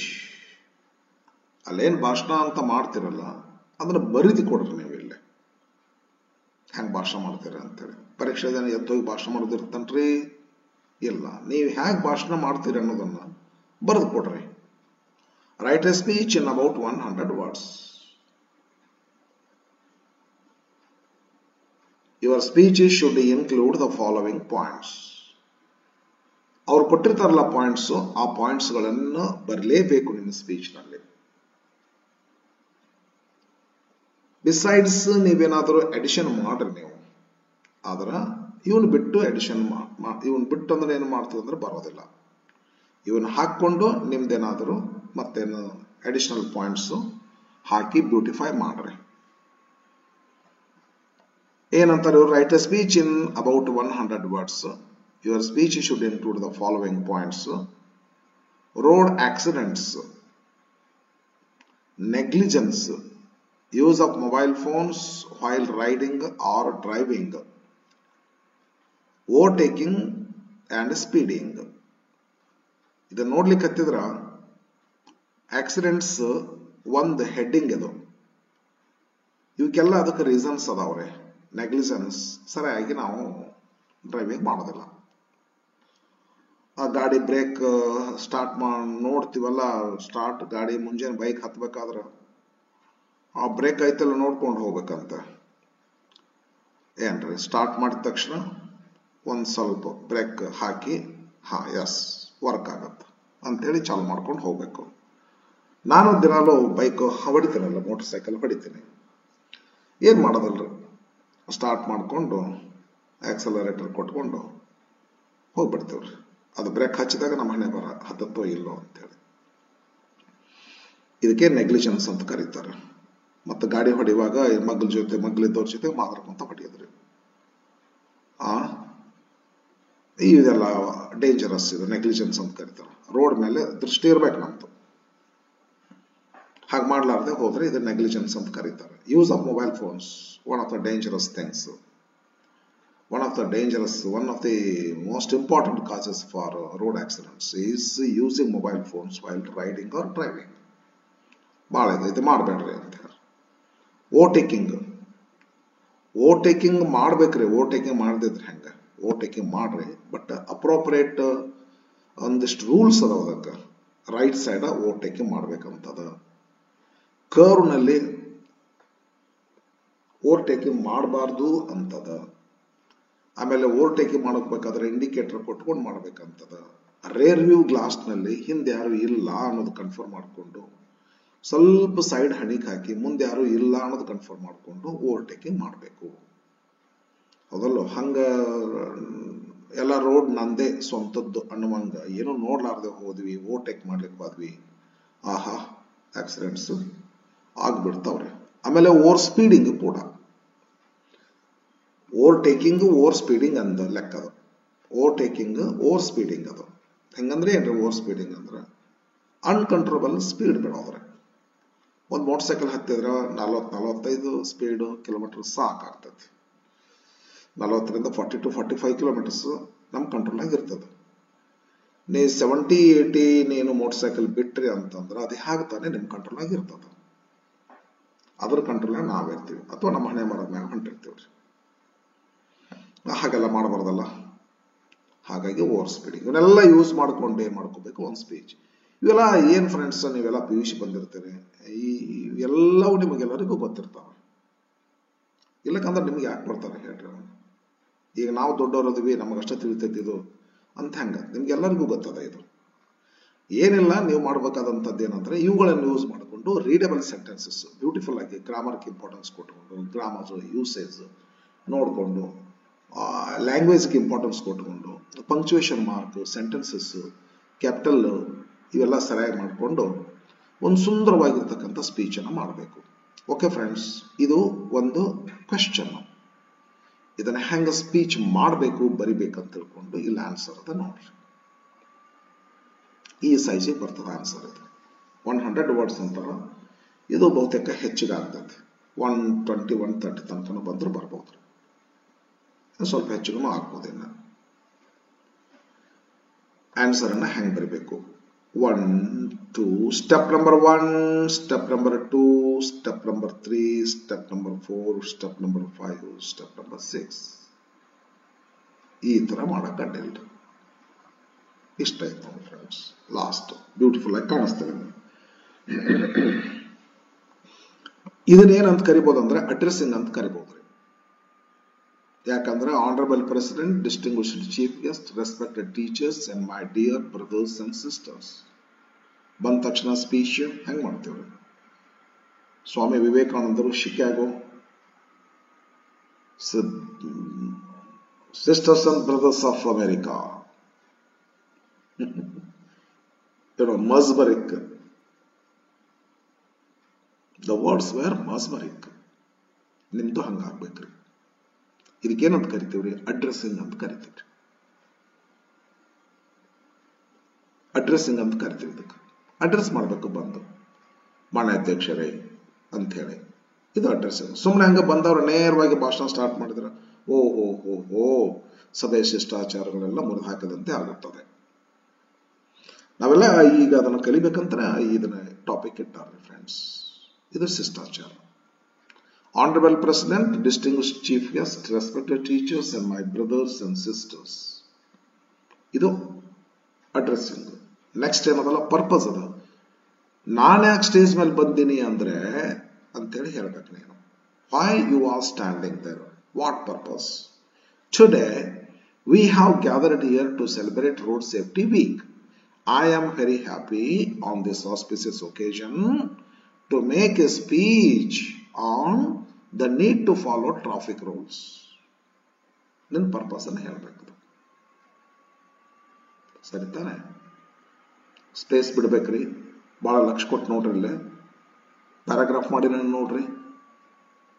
ಅಲ್ಲೇನು ಭಾಷಣ ಅಂತ ಮಾಡ್ತಿರಲ್ಲ ಅದನ್ನ ಬರೀದಿ ಕೊಡ್ರಿ. ನೀವು ಇಲ್ಲಿ ಹೆಂಗ್ ಭಾಷಣ ಮಾಡ್ತೀರ ಅಂತೇಳಿ ಪರೀಕ್ಷೆ ಜನ ಎದ್ದೋಗಿ ಭಾಷಣ ಮಾಡೋದಿರ್ತನ್ರಿ ಇಲ್ಲ. ನೀವು ಹೇಗೆ ಭಾಷಣ ಮಾಡ್ತೀರಿ ಅನ್ನೋದನ್ನ ಬರೆದು ಕೊಡ್ರಿ. Right a speech in about 100 words. Your speech should include the following points. ಅವ್ರು ಕೊಟ್ಟಿರ್ತಾರಲ್ಲ ಪಾಯಿಂಟ್ಸ್, ಆ ಪಾಯಿಂಟ್ಸ್ ಗಳನ್ನು ಬರಲೇಬೇಕು ನಿಮ್ಮ ಸ್ಪೀಚ್ ನಲ್ಲಿ. ಬಿಸೈಡ್ಸ್ ನೀವೇನಾದರೂ ಅಡಿಷನ್ ಮಾಡ್ರಿ ನೀವು, ಆದ್ರ ಇವನ್ ಬಿಟ್ಟು ಅಡಿಷನ್ ಇವನ್ ಬಿಟ್ಟು ಅಂದ್ರೆ ಏನು ಮಾಡ್ತೀವಿ ಅಂದ್ರೆ ಬರೋದಿಲ್ಲ. ಇವನ್ ಹಾಕೊಂಡು ನಿಮ್ದೇನಾದರೂ ಮತ್ತೇನು ಅಡಿಷನಲ್ ಪಾಯಿಂಟ್ಸ್ ಹಾಕಿ ಬ್ಯೂಟಿಫೈ ಮಾಡ್ರಿ. ಏನಂತಾರೆ, write a speech in about 100 words. Your speech should include the following points. Road accidents, negligence, use of mobile phones while riding or driving, overtaking and speeding. ಇದನ್ನ ನೋಡ್ಲಿಕ್ಕೆ ಹತ್ತಿದ್ರ ಆಕ್ಸಿಡೆಂಟ್ಸ್ ಒಂದು heading ಇದು. ಇವಕ್ಕೆಲ್ಲ ಅದಕ್ಕೆ reasons ಅದಾವ್ರೆ. Negligence, ಸರಿಯಾಗಿ ನಾವು driving ಮಾಡೋದಿಲ್ಲ. ಆ ಗಾಡಿ ಬ್ರೇಕ್ ಸ್ಟಾರ್ಟ್ ನೋಡ್ತೀವಲ್ಲ, ಸ್ಟಾರ್ಟ್ ಗಾಡಿ ಮುಂಜಾನೆ ಬೈಕ್ ಹತ್ಬೇಕಾದ್ರೆ ಆ ಬ್ರೇಕ್ ಐತೆಲ್ಲ ನೋಡ್ಕೊಂಡು ಹೋಗ್ಬೇಕಂತ. ಏನ್ರಿ ಸ್ಟಾರ್ಟ್ ಮಾಡಿದ ತಕ್ಷಣ ಒಂದ್ ಸ್ವಲ್ಪ ಬ್ರೇಕ್ ಹಾಕಿ ಎಸ್ ವರ್ಕ್ ಆಗತ್ತ ಅಂತೇಳಿ ಚಾಲು ಮಾಡ್ಕೊಂಡು ಹೋಗ್ಬೇಕು. ನಾನು ದಿನಾಲೂ ಬೈಕ್ ಹೊಡಿತೀನಲ್ಲ, ಮೋಟರ್ ಸೈಕಲ್ ಹೊಡಿತೀನಿ. ಏನ್ ಮಾಡೋದಲ್ರಿ, ಸ್ಟಾರ್ಟ್ ಮಾಡ್ಕೊಂಡು ಆಕ್ಸಲರೇಟರ್ ಕೊಟ್ಕೊಂಡು ಹೋಗ್ಬಿಡ್ತೇವ್ರಿ. ಅದು ಬ್ರೇಕ್ ಹಚ್ಚಿದಾಗ ನಮ್ಮ ಹಣೆ ಬರ ಹತ್ತತ್ತೋ ಇಲ್ಲೋ ಅಂತೇಳಿ. ಇದಕ್ಕೆ ನೆಗ್ಲಿಜೆನ್ಸ್ ಅಂತ ಕರೀತಾರೆ. ಮತ್ತೆ ಗಾಡಿ ಹೊಡಿಯುವಾಗ ಮಗ್ಲಿದ್ದವ್ರ ಜೊತೆ ಮಾತಾಡ್ಕೊಂತ ಹೊಡಿಯೋದ್ರಿ. ಇದೆಲ್ಲ ಡೇಂಜರಸ್, ಇದು ನೆಗ್ಲಿಜೆನ್ಸ್ ಅಂತ ಕರೀತಾರೆ. ರೋಡ್ ಮೇಲೆ ದೃಷ್ಟಿ ಇರ್ಬೇಕು ನಮ್ದು. ಹಾಗೆ ಮಾಡ್ಲಾರ್ದೆ ಹೋದ್ರೆ ಇದು ನೆಗ್ಲಿಜೆನ್ಸ್ ಅಂತ ಕರೀತಾರೆ. Use of mobile phones, one of the dangerous things, one of the most important causes for road accidents is using mobile phones while riding or driving. ಬಾಳ ಇದು ಮಾಡಬೇಡ್ರಿ ಅಂತ ಹೇಳಿ. ಓವರ್ಟೇಕಿಂಗ್ ಮಾಡ್ಬೇಕ್ರಿ. ಓವರ್ಟೇಕಿಂಗ್ ಮಾಡದಿದ್ರೆ ಹೆಂಗ, ಓವರ್ಟೇಕಿಂಗ್ ಮಾಡ್ರಿ, ಬಟ್ ಅಪ್ರೋಪ್ರಿಯೇಟ್ ಒಂದಿಷ್ಟು ರೂಲ್ಸ್ ಅದಾವ ಅದಕ್ಕೆ. ರೈಟ್ ಸೈಡ್ ಓವರ್ಟೇಕಿಂಗ್ ಮಾಡ್ಬೇಕಂತದ. ಕರ್ವ್ ನಲ್ಲಿ ಓವರ್ಟೇಕಿಂಗ್ ಮಾಡಬಾರ್ದು ಅಂತದ. ಆಮೇಲೆ ಓವರ್ಟೇಕಿಂಗ್ ಮಾಡಬೇಕಾದ್ರೆ ಇಂಡಿಕೇಟರ್ ಕೊಟ್ಕೊಂಡು ಮಾಡ್ಬೇಕಂತದ. ರೇರ್ ವ್ಯೂ ಗ್ಲಾಸ್ ನಲ್ಲಿ ಹಿಂದೆ ಯಾರು ಇಲ್ಲ ಅನ್ನೋದು ಕನ್ಫರ್ಮ್ ಮಾಡಿಕೊಂಡು ಸ್ವಲ್ಪ ಸೈಡ್ ಹಣಿಕ್ ಹಾಕಿ ಮುಂದೆ ಯಾರು ಇಲ್ಲ ಅನ್ನೋದು ಕನ್ಫರ್ಮ್ ಮಾಡಿಕೊಂಡು ಓವರ್ಟೇಕಿಂಗ್ ಮಾಡಬೇಕು. ಹೌದಲ್ಲೋ? ಹಂಗ ಎಲ್ಲ ರೋಡ್ ನಂದೇ ಸ್ವಂತದ್ದು ಅನ್ನುವಂಗ ಏನೋ ನೋಡ್ಲಾರ್ದೆ ಹೋದ್ವಿ, ಓವರ್ಟೇಕ್ ಮಾಡ್ಲಿಕ್ಕೆ ಹೋದ್ವಿ, ಆಹಾ ಆಕ್ಸಿಡೆಂಟ್ಸ್ ಆಗ್ಬಿಡ್ತಾವ್ರೆ. ಆಮೇಲೆ ಓವರ್ ಸ್ಪೀಡಿಂಗ್ ಕೂಡ, ಓವರ್ಟೇಕಿಂಗ್ ಓವರ್ ಸ್ಪೀಡಿಂಗ್ ಅಂದ ಲೆಕ್ಕ ಅದು. ಓವರ್ಟೇಕಿಂಗ್ ಓವರ್ ಸ್ಪೀಡಿಂಗ್ ಅದು. ಹೆಂಗಂದ್ರೆ ಏನ್ರಿ ಓವರ್ ಸ್ಪೀಡಿಂಗ್ ಅಂದ್ರೆ ಅನ್ಕಂಟ್ರೋಲಬಲ್ ಸ್ಪೀಡ್ ಬಿಡೋದ್ರೆ. ಒಂದು ಮೋಟರ್ ಸೈಕಲ್ ಹತ್ತಿದ್ರೆ 40-45 ಸ್ಪೀಡ್ ಕಿಲೋಮೀಟರ್ ಸಾಕಾಗ್ತದೆ. 40ರಿಂದ 40 to 45 ಕಿಲೋಮೀಟರ್ಸ್ ನಮ್ಮ ಕಂಟ್ರೋಲ್ ಆಗಿರ್ತದೆ. ನೀ 70-80 ನೀನು ಮೋಟರ್ ಸೈಕಲ್ ಬಿಟ್ರಿ ಅಂತಂದ್ರೆ ಅದು ಹಾಗ್ತಾನೆ ನಿಮ್ ಕಂಟ್ರೋಲ್ ಆಗಿರ್ತದೆ. ಅದ್ರ ಕಂಟ್ರೋಲ್ ನಾವಿರ್ತೀವಿ ಅಥವಾ ನಮ್ಮ ಹಣೆ ಮರದ ಮ್ಯಾಗ ಹೊಂಟಿರ್ತೀವ್ರಿ. ಹಾಗೆಲ್ಲ ಮಾಡಬಾರ್ದಲ್ಲ. ಹಾಗಾಗಿ ಓವರ್ ಸ್ಪೀಡಿಂಗ್ ಇವನ್ನೆಲ್ಲ ಯೂಸ್ ಮಾಡ್ಕೊಂಡು ಏನ್ ಮಾಡ್ಕೋಬೇಕು, ಒಂದು ಸ್ಪೀಚ್. ಇವೆಲ್ಲ ಏನ್ ಫ್ರೆಂಡ್ಸ್, ನೀವೆಲ್ಲ PUC ಬಂದಿರ್ತೀರಿ, ಈ ಎಲ್ಲವೂ ನಿಮಗೆಲ್ಲರಿಗೂ ಗೊತ್ತಿರ್ತಾವೆ. ಇಲ್ಲಕಂದ್ರೆ ನಿಮ್ಗೆ ಯಾಕೆ ಬರ್ತಾರೆ ಹೇಳ್ರಿ? ಈಗ ನಾವು ದೊಡ್ಡವರದ್ವಿ, ನಮಗಷ್ಟ ತಿಳಿತೈತಿ ಇದು ಅಂತ ಹೆಂಗ? ನಿಮ್ಗೆಲ್ಲರಿಗೂ ಗೊತ್ತದ ಇದು. ಏನಿಲ್ಲ, ನೀವು ಮಾಡ್ಬೇಕಾದಂಥದ್ದು ಏನಂದ್ರೆ ಇವುಗಳನ್ನು ಯೂಸ್ ಮಾಡಿಕೊಂಡು ರೀಡಬಲ್ ಸೆಂಟೆನ್ಸಸ್ ಬ್ಯೂಟಿಫುಲ್ ಆಗಿ ಗ್ರಾಮರ್ಗೆ ಇಂಪಾರ್ಟೆನ್ಸ್ ಕೊಟ್ಕೊಂಡು, ಗ್ರಾಮರ್ ಯೂಸೇಜ್ ನೋಡಿಕೊಂಡು, ಲ್ಯಾಂಗ್ವೇಜ್ಗೆ ಇಂಪಾರ್ಟೆನ್ಸ್ ಕೊಟ್ಕೊಂಡು, ಪಂಕ್ಚುಯೇಷನ್ ಮಾರ್ಕ್, ಸೆಂಟೆನ್ಸಸ್, ಕ್ಯಾಪಿಟಲ್ ಇವೆಲ್ಲ ಸರಿಯಾಗಿ ಮಾಡಿಕೊಂಡು ಒಂದು ಸುಂದರವಾಗಿರ್ತಕ್ಕಂಥ ಸ್ಪೀಚ್ ಅನ್ನು ಮಾಡಬೇಕು. ಓಕೆ ಫ್ರೆಂಡ್ಸ್, ಇದು ಒಂದು ಕ್ವೆಶ್ಚನ್. ಇದನ್ನ ಹೆಂಗ ಸ್ಪೀಚ್ ಮಾಡಬೇಕು ಬರಿಬೇಕಂತ ತಿಳ್ಕೊಂಡು ಇಲ್ಲಿ ಆನ್ಸರ್ ಅದ ನೋಡ್ರಿ. ಈ ಸೈಜಿಗೆ ಬರ್ತದ ಆನ್ಸರ್. ಇದು 100 ವರ್ಡ್ಸ್ ಅಂತಾರ. ಇದು ಬಹುತೇಕ ಹೆಚ್ಚಿಗೆ ಆಗ್ತದೆ. 120-130 ತನಕ ಬಂದ್ರು ಬರ್ಬೋದು. ಸ್ವಲ್ಪ ಹೆಚ್ಚಿಗೂ ಆಗ್ಬೋದು. ಇನ್ನ ಆನ್ಸರ್ ಅನ್ನ ಹೆಂಗ್ ಬರಿಬೇಕು? 1, 2, step number 1, step number 2, step number 3, step number 4, step number 5, step number 6. ಈ ತರ ಮಾಡಕ್ ಅಡ್ಡಿಲ್ಲ. ಇಷ್ಟ ಆಯ್ತು ಫ್ರೆಂಡ್ಸ್. ಲಾಸ್ಟ್ ಬ್ಯೂಟಿಫುಲ್ ಆಗಿ ಕಾಣಿಸ್ತೇವೆ. ಇದನ್ನೇನಂತ ಕರಿಬಹುದು ಅಂದ್ರೆ ಅಡ್ರೆಸ್ಸಿಂಗ್ ಅಂತ ಕರಿಬಹುದ್ರಿ. ಯಾಕಂದ್ರೆ honourable president, distinguished chief guest, respected teachers and my dear brothers and sisters. ಬಂದ ತಕ್ಷಣ ಸ್ಪೀಚ್ ಹೆಂಗ್ ಮಾಡ್ತೇವೆ? ಸ್ವಾಮಿ ವಿವೇಕಾನಂದರು Chicago, sisters and brothers of America, mesmeric. The words were mesmeric. ನಿಮ್ದು ಹಂಗಾಗ್ಬೇಕ್ರಿ. ಇದಕ್ಕೇನಂತ ಕರಿತೀವ್ರಿ? ಅಡ್ರೆಸ್ಸಿಂಗ್ ಅಂತ ಕರಿತೀವ್ರಿ. ಅಡ್ರೆಸ್ಸಿಂಗ್ ಅಂತ ಕರಿತೀವಿ. ಇದಕ್ಕೆ ಅಡ್ರೆಸ್ ಮಾಡ್ಬೇಕು. ಬಂದು ಮಾನ್ಯ ಅಧ್ಯಕ್ಷರೇ ಅಂತ ಹೇಳಿ ಇದು ಅಡ್ರೆಸ್ಸಿಂಗ್. ಸುಮ್ಮನೆ ಹಂಗ ಬಂದವ್ರು ನೇರವಾಗಿ ಭಾಷಣ ಸ್ಟಾರ್ಟ್ ಮಾಡಿದ್ರೆ ಓ ಸಭೆ ಶಿಷ್ಟಾಚಾರಗಳೆಲ್ಲ ಮುರಿದು ಹಾಕದಂತೆ ಆಗುತ್ತದೆ. ನಾವೆಲ್ಲ ಈಗ ಅದನ್ನು ಕಲಿಬೇಕಂತ ಇದನ್ನ ಟಾಪಿಕ್ ಇಟ್ಟಾರ್ರಿ ಫ್ರೆಂಡ್ಸ್. ಇದು ಶಿಷ್ಟಾಚಾರ. Honorable President, distinguished chief guest, respected teachers and my brothers and sisters. ಇದು ಅಡ್ರೆಸ್ಸಿಂಗ್. ನೆಕ್ಸ್ಟ್ ಏನದಲ್ಲ, ಪರ್ಪಸ್ ಅದ. ನಾನು ಯಾಕೆ ಸ್ಟೇಜ್ ಮೇಲೆ ಬಂದೀನಿ ಅಂದ್ರೆ ಅಂತೇಳಿ ಹೇಳ್ಬೇಕು ನೀನು. Why you are standing there? What purpose? Today we have gathered here to celebrate Road Safety Week. I am very happy on this auspicious occasion to make a speech on the need to follow traffic rules. ನಿನ್ನ purpose ಅನ್ನು ಹೇಳ್ಬೇಕು. ಸರಿ ತಾನೆ? Space ಬಿಡ್ಬೇಕ್ರಿ. ಬಹಳ ಲಕ್ಷ ಕೊಟ್ಟು ನೋಡ್ರಿ. ಇಲ್ಲೇ paragraph ಮಾಡಿ ನೋಡ್ರಿ.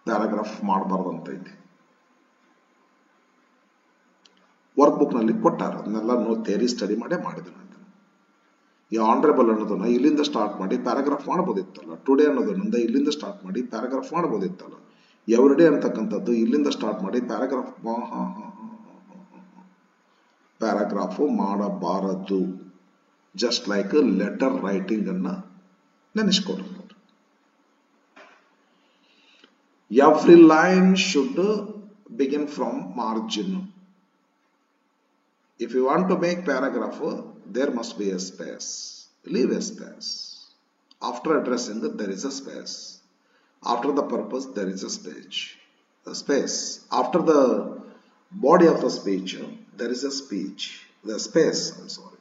ಪ್ಯಾರಾಗ್ರಾಫ್ ಮಾಡಬಾರ್ದು ಅಂತ ಐತಿ. ವರ್ಕ್ ಬುಕ್ ನಲ್ಲಿ ಕೊಟ್ಟಾರ. ಅದನ್ನೆಲ್ಲ ಥಿಯರಿ ಸ್ಟಡಿ ಮಾಡೇ ಮಾಡಿದ್ರು. ಈ ಆನರಬಲ್ ಅನ್ನೋದನ್ನ ಇಲ್ಲಿಂದ ಸ್ಟಾರ್ಟ್ ಮಾಡಿ ಪ್ಯಾರಾಗ್ರಾಫ್ ಮಾಡಬಹುದಿತ್ತಲ್ಲ. ಟುಡೇ ಅನ್ನೋದನ್ನ ಇಲ್ಲಿಂದ ಸ್ಟಾರ್ಟ್ ಮಾಡಿ ಪ್ಯಾರಾಗ್ರಾಫ್ ಮಾಡಬಹುದಿತ್ತಲ್ಲ. ಎವ್ರಿಡೇ ಅಂತಕ್ಕಂಥದ್ದು ಇಲ್ಲಿಂದ ಸ್ಟಾರ್ಟ್ ಮಾಡಿ ಪ್ಯಾರಾಗ್ರಾಫ್ ಮಾಡಬಾರದು. ಜಸ್ಟ್ ಲೈಕ್ ಲೆಟರ್ ರೈಟಿಂಗ್ ಅನ್ನ ನೆನೆಸ್ಕೊಡ್ರಿ. Every line should begin from margin. If you want to make paragraph, there must be a space. Leave a space. After addressing, there is a space. After the purpose, there is a speech. space. After the body of the speech, there is a speech, the space, I'm sorry.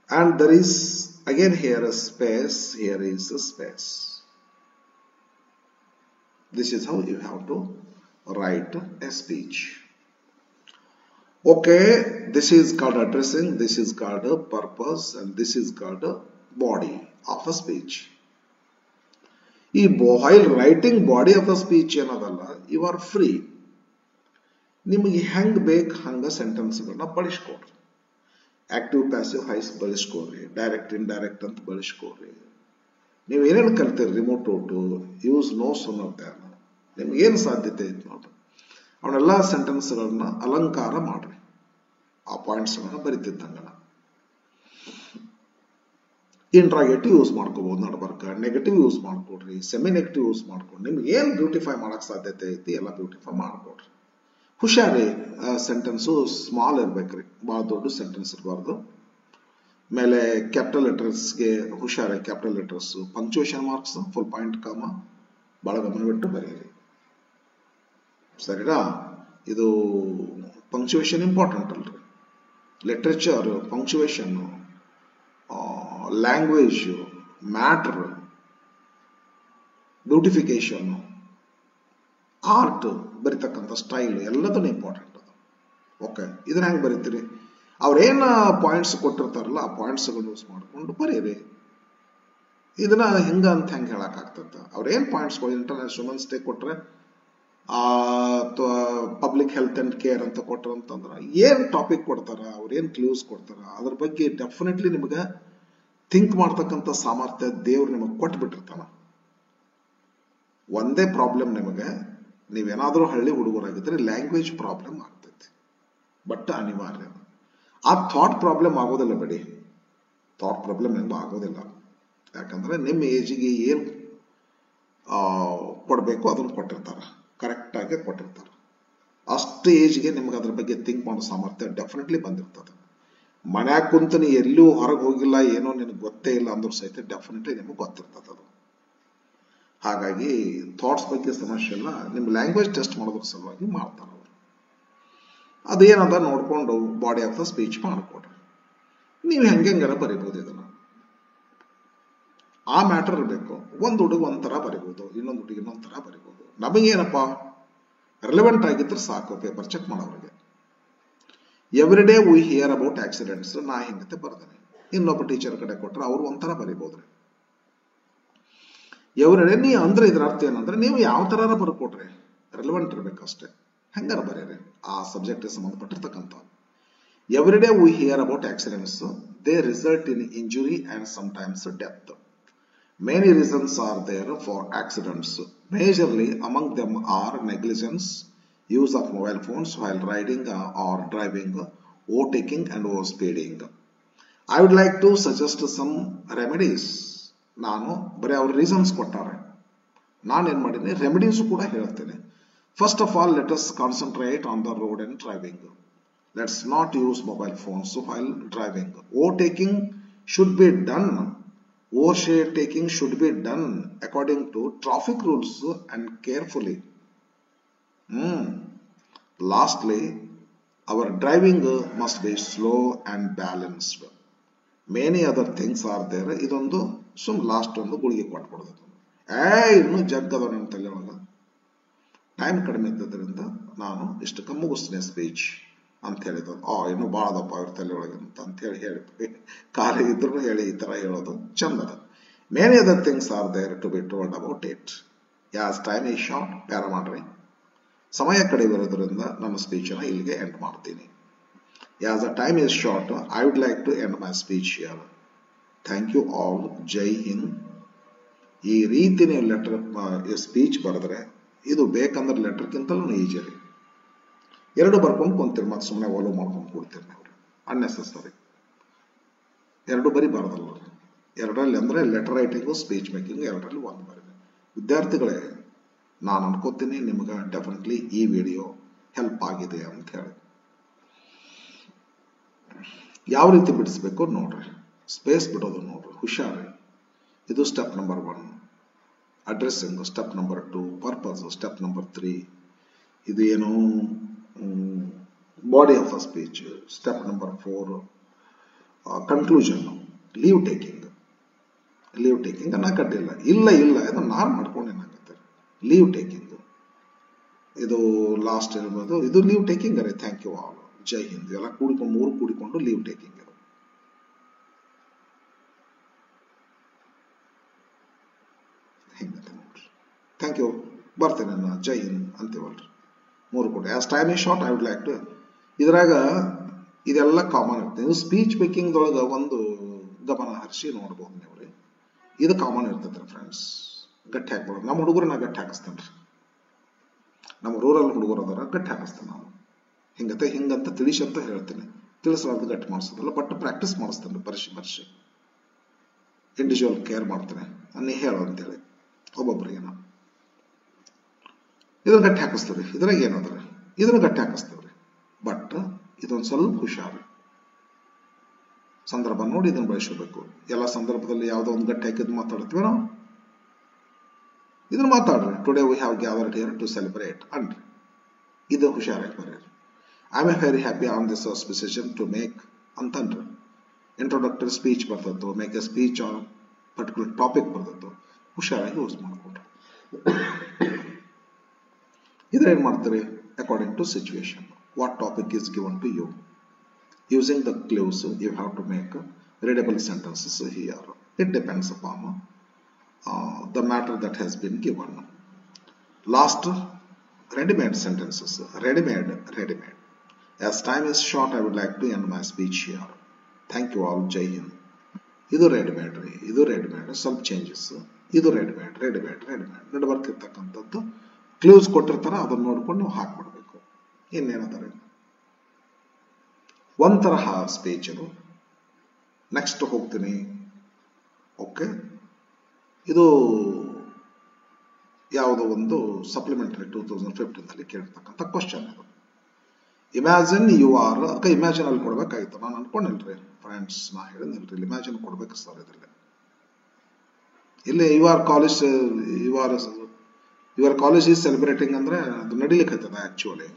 And there is again here a space, here is a space. This is how you have to write a speech. Okay, this is called addressing, this is called a purpose, and this is called a body of a speech. While writing body of a speech ಏನದಲ್ಲ, you are free. ನಿಮಗೆ ಹೆಂಗ್ ಬೇಕು ಹಂಗ ಸೆಂಟೆನ್ಸ್ಗಳನ್ನ ಬಳಸ್ಕೊಡ್ರಿ. Active passive ಹೈಸ್ ಬಳಸ್ಕೊಡ್ರಿ, direct indirect ಅಂತ ಬಳಸ್ಕೊಡ್ರಿ. ನೀವು ಏನೇನು ಕಲ್ತೀರಿ, remote to use no soon of than, ನಿಮ್ಗೆ ಏನು ಸಾಧ್ಯತೆ ಐತೆ ನೋಡ್ರಿ, ಅವನ್ನೆಲ್ಲ ಸೆಂಟೆನ್ಸ್ಗಳನ್ನ ಅಲಂಕಾರ ಮಾಡ್ರಿ. ಆ ಪಾಯಿಂಟ್ಸ್ಗಳನ್ನ ಬರಿತಿದ್ದಂಗ ಇಂಟ್ರಾಗೇಟಿವ್ ಯೂಸ್ ಮಾಡ್ಕೋಬಹುದು, ನಡ್ಬರ್ಕ ನೆಗೆಟಿವ್ ಯೂಸ್ ಮಾಡ್ಕೊಡ್ರಿ, ಸೆಮಿ ನೆಗೆಟಿವ್ ಯೂಸ್ ಮಾಡ್ಕೊಡ್ರಿ. ನಿಮ್ಗೆ ಏನ್ ಬ್ಯೂಟಿಫೈ ಮಾಡಕ್ ಸಾಧ್ಯತೆ ಐತಿ ಎಲ್ಲ ಬ್ಯೂಟಿಫೈ ಮಾಡ್ಕೊಡ್ರಿ. ಹುಷಾರಿ, ಸೆಂಟೆನ್ಸು ಸ್ಮಾಲ್ ಇರ್ಬೇಕ್ರಿ, ಬಹಳ ದೊಡ್ಡ ಸೆಂಟೆನ್ಸ್ ಇರಬಾರ್ದು. ಆಮೇಲೆ ಕ್ಯಾಪಿಟಲ್ ಲೆಟರ್ಸ್ಗೆ ಹುಷಾರಿ, capital letters, punctuation marks, full point comma ಬಹಳ ಗಮನವಿಟ್ಟು ಬರೀರಿ. ಸರಿನಾ? ಇದು ಪಂಕ್ಚುಯೇಷನ್ ಇಂಪಾರ್ಟೆಂಟ್ ಅಲ್ರಿ. Literature, punctuation, language, matter, beautification, art, ಬರಿತಕ್ಕಂಥ ಸ್ಟೈಲ್ ಎಲ್ಲದನ್ನು ಇಂಪಾರ್ಟೆಂಟ್ ಅದು. ಓಕೆ, ಇದನ್ನ ಹೆಂಗೆ ಬರೀತೀರಿ? ಅವ್ರೇನ್ ಪಾಯಿಂಟ್ಸ್ ಕೊಟ್ಟಿರ್ತಾರಲ್ಲ ಆ ಪಾಯಿಂಟ್ಸ್ಗಳನ್ನ ಯೂಸ್ ಮಾಡ್ಕೊಂಡು ಬರೀರಿ. ಇದನ್ನ ಹೆಂಗ ಅಂತ ಹೆಂಗೆ ಹೇಳಕ್ ಆಗ್ತದ? ಅವ್ರೇನ್ ಪಾಯಿಂಟ್ಸ್ಗಳು ಇಂಟರ್ನ್ಯಾಷನಲ್ ವುಮೆನ್ಸ್ ಡೇ ಕೊಟ್ರೆ, ಪಬ್ಲಿಕ್ ಹೆಲ್ತ್ ಅಂಡ್ ಕೇರ್ ಅಂತ ಕೊಟ್ರ ಅಂತಂದ್ರ ಏನ್ ಟಾಪಿಕ್ ಕೊಡ್ತಾರ, ಅವ್ರೇನ್ ಕ್ಲೂಸ್ ಕೊಡ್ತಾರ, ಅದ್ರ ಬಗ್ಗೆ ಡೆಫಿನೆಟ್ಲಿ ನಿಮ್ಗೆ ಥಿಂಕ್ ಮಾಡ್ತಕ್ಕಂಥ ಸಾಮರ್ಥ್ಯ ದೇವ್ರು ನಿಮಗೆ ಕೊಟ್ಬಿಟ್ಟಿರ್ತಾನ. ಒಂದೇ ಪ್ರಾಬ್ಲಮ್ ನಿಮಗೆ, ನೀವೇನಾದ್ರೂ ಹಳ್ಳಿ ಹುಡುಗರಾಗಿದ್ರೆ ಲ್ಯಾಂಗ್ವೇಜ್ ಪ್ರಾಬ್ಲಮ್ ಆಗ್ತೈತಿ, ಬಟ್ ಅನಿವಾರ್ಯ. ಆ ಥಾಟ್ ಪ್ರಾಬ್ಲಮ್ ಆಗೋದಿಲ್ಲ ಬಿಡಿ, ಥಾಟ್ ಪ್ರಾಬ್ಲಮ್ ನಿಮ್ಗೆ ಆಗೋದಿಲ್ಲ. ಯಾಕಂದ್ರೆ ನಿಮ್ಮ ಏಜಿಗೆ ಏನ್ ಕೊಡ್ಬೇಕು ಅದನ್ನು ಕೊಟ್ಟಿರ್ತಾರ, ಕರೆಕ್ಟ್ ಆಗಿ ಕೊಟ್ಟಿರ್ತಾರ. ಅಷ್ಟು ಏಜ್ಗೆ ನಿಮ್ಗೆ ಅದ್ರ ಬಗ್ಗೆ ಥಿಂಕ್ ಮಾಡೋ ಸಾಮರ್ಥ್ಯ ಡೆಫಿನೆಟ್ಲಿ ಬಂದಿರ್ತದೆ. ಮನ್ಯಾಗ ಕುಂತ ನೀ ಎಲ್ಲೂ ಹೊರಗೆ ಹೋಗಿಲ್ಲ, ಏನೋ ನಿನಗೆ ಗೊತ್ತೇ ಇಲ್ಲ ಅಂದ್ರೂ ಸಹಿತ ಡೆಫಿನೆಟ್ಲಿ ನಿಮಗೆ ಗೊತ್ತಿರ್ತದೆ ಅದು. ಹಾಗಾಗಿ ಥಾಟ್ಸ್ ಬಗ್ಗೆ ಸಮಸ್ಯೆ ಇಲ್ಲ, ನಿಮ್ಮ ಲ್ಯಾಂಗ್ವೇಜ್ ಟೆಸ್ಟ್ ಮಾಡೋದ್ರ ಸಲುವಾಗಿ ಮಾಡ್ತಾರ ಅವರು. ಅದೇನದ ನೋಡ್ಕೊಂಡು ಬಾಡಿ ಆಫ್ ದ ಸ್ಪೀಚ್ ಮಾಡ್ಕೊಡ್ರಿ. ನೀವು ಹೆಂಗಾರ ಬರಿಬಹುದು ಇದನ್ನ. ಆ ಮ್ಯಾಟರ್ ಇರಬೇಕು. ಒಂದು ಹುಡುಗ ಒಂಥರ ಬರಿಬಹುದು, ಇನ್ನೊಂದು ಹುಡುಗ ಇನ್ನೊಂದ್ ತರ ಬರಿಬಹುದು. ನಮಗೇನಪ್ಪ ರಿಲೆವೆಂಟ್ ಆಗಿದ್ರೆ ಸಾಕು ಪೇಪರ್ ಚೆಕ್ ಮಾಡೋರಿಗೆ. Every day we hear about accidents, ನಾ ಹಿಂಗತೆ ಬರ್ದೇನೆ. ಇನ್ನೊಬ್ಬ ಟೀಚರ್ ಕಡೆ ಕೊಟ್ರೆ ಅವ್ರು ಒಂಥರ ಬರಿಬಹುದ್ರಿ. ಎವ್ರಿ ಡೇ ನೀ ಅಂದ್ರೆ ಇದ್ರ ಅರ್ಥ ಏನಂದ್ರೆ ನೀವು ಯಾವ ತರ ಬರ್ಕೊಟ್ರಿ, ರಿಲೆವೆಂಟ್ ಇರ್ಬೇಕಷ್ಟೇ, ಹೆಂಗಾರ ಬರೀರಿ ಆ ಸಬ್ಜೆಕ್ಟ್ ಸಂಬಂಧಪಟ್ಟಿರ್ತಕ್ಕಂಥ. Every day we hear about accidents, they result in injury and sometimes death. Many reasons are there for accidents. Majorly among them are negligence, use of mobile phones while riding or driving, overtaking and overspeeding. I would like to suggest some remedies. ನಾನು ಬರೀ ಅವ್ರ reasons ಕೊಟ್ಟಾರೆ, ನಾನೇನ್ ಮಾಡೀನಿ remedies ಕೂಡ ಹೇಳ್ತೇನೆ. First of all, let us concentrate on the road and driving. Let's not use mobile phones while driving. Overtaking should be done. Overtaking should be done according to traffic rules and carefully. Lastly, our driving must be slow and balanced. Many other things are there. ಇದೊಂದು last ಒಂದು ಗುಳಿಗೆ ಕೊಟ್ಬಿಡೋದು. ಇನ್ನು ಜಗ್ಗದ ನನ್ನ ತಲೆ ಒಳಗ time ಕಡಿಮೆ ಇದ್ದದ್ರಿಂದ ನಾನು ಇಷ್ಟಕ್ಕೆ ಮುಗಿಸ್ತೇನೆ ಸ್ಪೀಚ್ ಅಂತ ಹೇಳಿದ್ರು. ಇನ್ನು ಬಾಳದಪ್ಪ ಅವ್ರ ತಲೆ ಒಳಗೆ ಅಂತ ಹೇಳಿ ಖಾಲಿ ಇದ್ರು ಹೇಳಿ ಈ ತರ ಹೇಳೋದು ಚಂದದ. Many other things are there to be told about it. As time is short, para ಮಾಡ್ರಿ, ಸಮಯ ಕಡಿಮೆ ಇರೋದ್ರಿಂದ ನನ್ನ ಸ್ಪೀಚ್ ಅನ್ನ ಇಲ್ಲಿಗೆ ಎಂಡ್ ಮಾಡ್ತೀನಿ. As the time is short, I would like to end my speech here. Thank you all. Jai Hind. ಈ ರೀತಿ ನೀವು ಲೆಟರ್ ಸ್ಪೀಚ್ ಬರೆದ್ರೆ ಇದು ಬೇಕಂದ್ರೆ ಲೆಟರ್ಗಿಂತಲೂ ಈಜಿ ರೀ. ಎರಡು ಬರ್ಕೊಂಡು ಕುಂತೀರಿ, ಮತ್ತೆ ಸುಮ್ಮನೆ ಒಲವು ಮಾಡ್ಕೊಂಡು ಕೊಡ್ತೀರಿ ನೀವು, ಅನ್ನೆಸೆಸರಿ. ಎರಡು ಬರೀ ಬರೋದಲ್ಲ, ಎರಡರಲ್ಲಿ ಅಂದ್ರೆ ಲೆಟರ್ ರೈಟಿಂಗು ಸ್ಪೀಚ್ ಮೇಕಿಂಗ್ ಎರಡರಲ್ಲಿ ಒಂದು ಬರೀರಿ. ವಿದ್ಯಾರ್ಥಿಗಳೇ, ನಾನು ಅನ್ಕೋತೀನಿ ನಿಮ್ಗೆ ಡೆಫಿನೆಟ್ಲಿ ಈ ವಿಡಿಯೋ ಹೆಲ್ಪ್ ಆಗಿದೆ ಅಂತ ಹೇಳಿ. ಯಾವ ರೀತಿ ಬಿಡಿಸ್ಬೇಕು ನೋಡ್ರಿ, ಸ್ಪೇಸ್ ಬಿಡೋದು ನೋಡ್ರಿ, ಹುಷಾರಿ. ಇದು step number 1. Addressing step number 2, purpose step number 3, ಇದು ಏನು body of the speech step number 4, conclusion leave taking ಅನ್ನಕಟ್ಟಿಲ್ಲ, ಇಲ್ಲ ಇದು ನಾನು ಮಾಡ್ಕೊಂಡು ಏನಾಗುತ್ತೆ ಲೀವ್ ಟೇಕಿಂಗ್, ಇದು ಲಾಸ್ಟ್ ಇರ್ಬೋದು, ಇದು ಲೀವ್ ಟೇಕಿಂಗ್ ಅರೆ thank you all Jai Hind ಎಲ್ಲ ಕೂಡಿಕೊಂಡು 3 ಕೂಡಿಕೊಂಡು ಲೀವ್ ಟೇಕಿಂಗ್. ಹಿಂಗತ್ತೆ ನೋಡ್ರಿ, ಥ್ಯಾಂಕ್ ಯು ಬರ್ತೇನೆ ನಾನು ಜೈ ಹಿಂದ್ ಅಂತೀವಲ್ರಿ 3 ಕೂಡಿ. As time is short I would like to, ಇದ್ರಾಗ ಇದೆಲ್ಲ ಕಾಮನ್ ಇರ್ತದೆ. ನೀವು ಸ್ಪೀಚ್ ಮೇಕಿಂಗ್ದೊಳಗೆ ಒಂದು ಗಮನ ಹರಿಸಿ ನೋಡ್ಬೋದು ನೀವು ರೀ, ಇದು ಕಾಮನ್ ಇರ್ತದೆ ಫ್ರೆಂಡ್ಸ್. ಗಟ್ಟಿ ಹಾಕ್ಬೋದು, ನಮ್ಮ ಹುಡುಗರು ನಾ ಗಟ್ಟಿ ಹಾಕಿಸ್ತೇನೆ ರೀ, ನಮ್ಮ ರೂರಲ್ ಹುಡುಗರು ಅದಾರ ಗಟ್ಟಿ ಹಾಕಿಸ್ತೇನೆ ನಾನು, ಹಿಂಗಂತ ತಿಳಿಸಿ ಅಂತ ಹೇಳ್ತೀನಿ, ತಿಳಿಸಲಾರ್ದು ಗಟ್ಟಿ ಮಾಡಿಸೋದಿಲ್ಲ, ಬಟ್ ಪ್ರಾಕ್ಟೀಸ್ ಮಾಡಿಸ್ತೇನೆ ಬರ್ಷಿ ಇಂಡಿವಿಜುವಲ್ ಕೇರ್ ಮಾಡ್ತೇನೆ ನೀ ಹೇಳು ಅಂತೇಳಿ ಒಬ್ಬೊಬ್ಬರಿಗೆ ನಾವು ಇದನ್ನ ಗಟ್ಟಿ ಹಾಕಿಸ್ತೀವಿ. ಇದ್ರಾಗ ಏನಾದ್ರೆ ಇದನ್ನ ಗಟ್ಟಿ ಹಾಕಿಸ್ತೇವ್ರಿ, ಬಟ್ ಇದೊಂದು ಸ್ವಲ್ಪ ಹುಷಾರು, ಸಂದರ್ಭ ನೋಡಿ ಇದನ್ನ ಬಳಸಬೇಕು. ಎಲ್ಲ ಸಂದರ್ಭದಲ್ಲಿ ಯಾವುದೋ ಒಂದು ಗಟ್ಟಿ ಹಾಕಿದ್ ಮಾತಾಡ್ತೀವಿ ನಾವು, ಇದನ್ನ ಮಾತಾಡ್ರಿ. Today we have gathered here to celebrate ಅನ್ರಿ, ಇದು ಹುಷಾರಾಗಿ ಬರ್ರಿ. I am very happy on this auspicious to make ಅಂತನ್ರಿ. ಇಂಟ್ರೊಡಕ್ಟರಿ ಸ್ಪೀಚ್ ಬರ್ತದ್ದು, make a speech on particular topic ಬರ್ತದ್ದು, ಹುಷಾರಾಗಿ ಯೂಸ್ ಮಾಡ್ಕೊಡ್ರಿ. ಇದ್ರ ಏನ್ ಮಾಡ್ತಾರೆ according to situation, what topic is given to you. Using the clues, you have to make readable sentences here. It depends upon the matter that has been given. Last, ready-made sentences. Ready-made. As time is short, I would like to end my speech here. Thank you all. Jai Hind. ಇದು readymade ಸ್ವಲ್ಪ changes, ಇದು readymade ನಡಬರ್ಕ್ ಇರ್ತಕ್ಕಂಥದ್ದು clues ಕೊಟ್ಟಿರ್ತಾರ, ಅದನ್ನ ನೋಡ್ಕೊಂಡು ನಾವು ಹಾಕ್ಬಿಡ್ಬೇಕು. ಇನ್ನೇನಂತಾರೆ ಒಂದ್ ತರಹ ಸ್ಪೀಚ್ ಇದು. ನೆಕ್ಸ್ಟ್ ಹೋಗ್ತೀನಿ. ಓಕೆ, ಇದು ಯಾವುದೋ ಒಂದು ಸಪ್ಲಿಮೆಂಟರಿ 2015 ಕೇಳಿರ್ತಕ್ಕಂಥ ಕ್ವಶನ್ ಇದು. ಇಮ್ಯಾಜಿನ್ ಯು ಆರ್, ಇಮ್ಯಾಜಿನ್ ಅಲ್ಲಿ ಕೊಡ್ಬೇಕಾಗಿತ್ತು, ನಾನು ಅನ್ಕೊಂಡಿಲ್ರಿ ಫ್ರೆಂಡ್ಸ್, ನಾ ಹೇಳಿದ್ನಿಲ್ರಿ ಇಮ್ಯಾಜಿನ್ ಕೊಡ್ಬೇಕು ಸರ್ ಇದ್ರಲ್ಲಿ. ಇಲ್ಲಿ ಯುವರ್ ಕಾಲೇಜ್ ಈಸ್ ಸೆಲೆಬ್ರೇಟಿಂಗ್ ಅಂದ್ರೆ ಅದು ನಡಿಲಿಕ್ಕೆ ಆಯ್ತದ ಆಕ್ಚುಲಿ.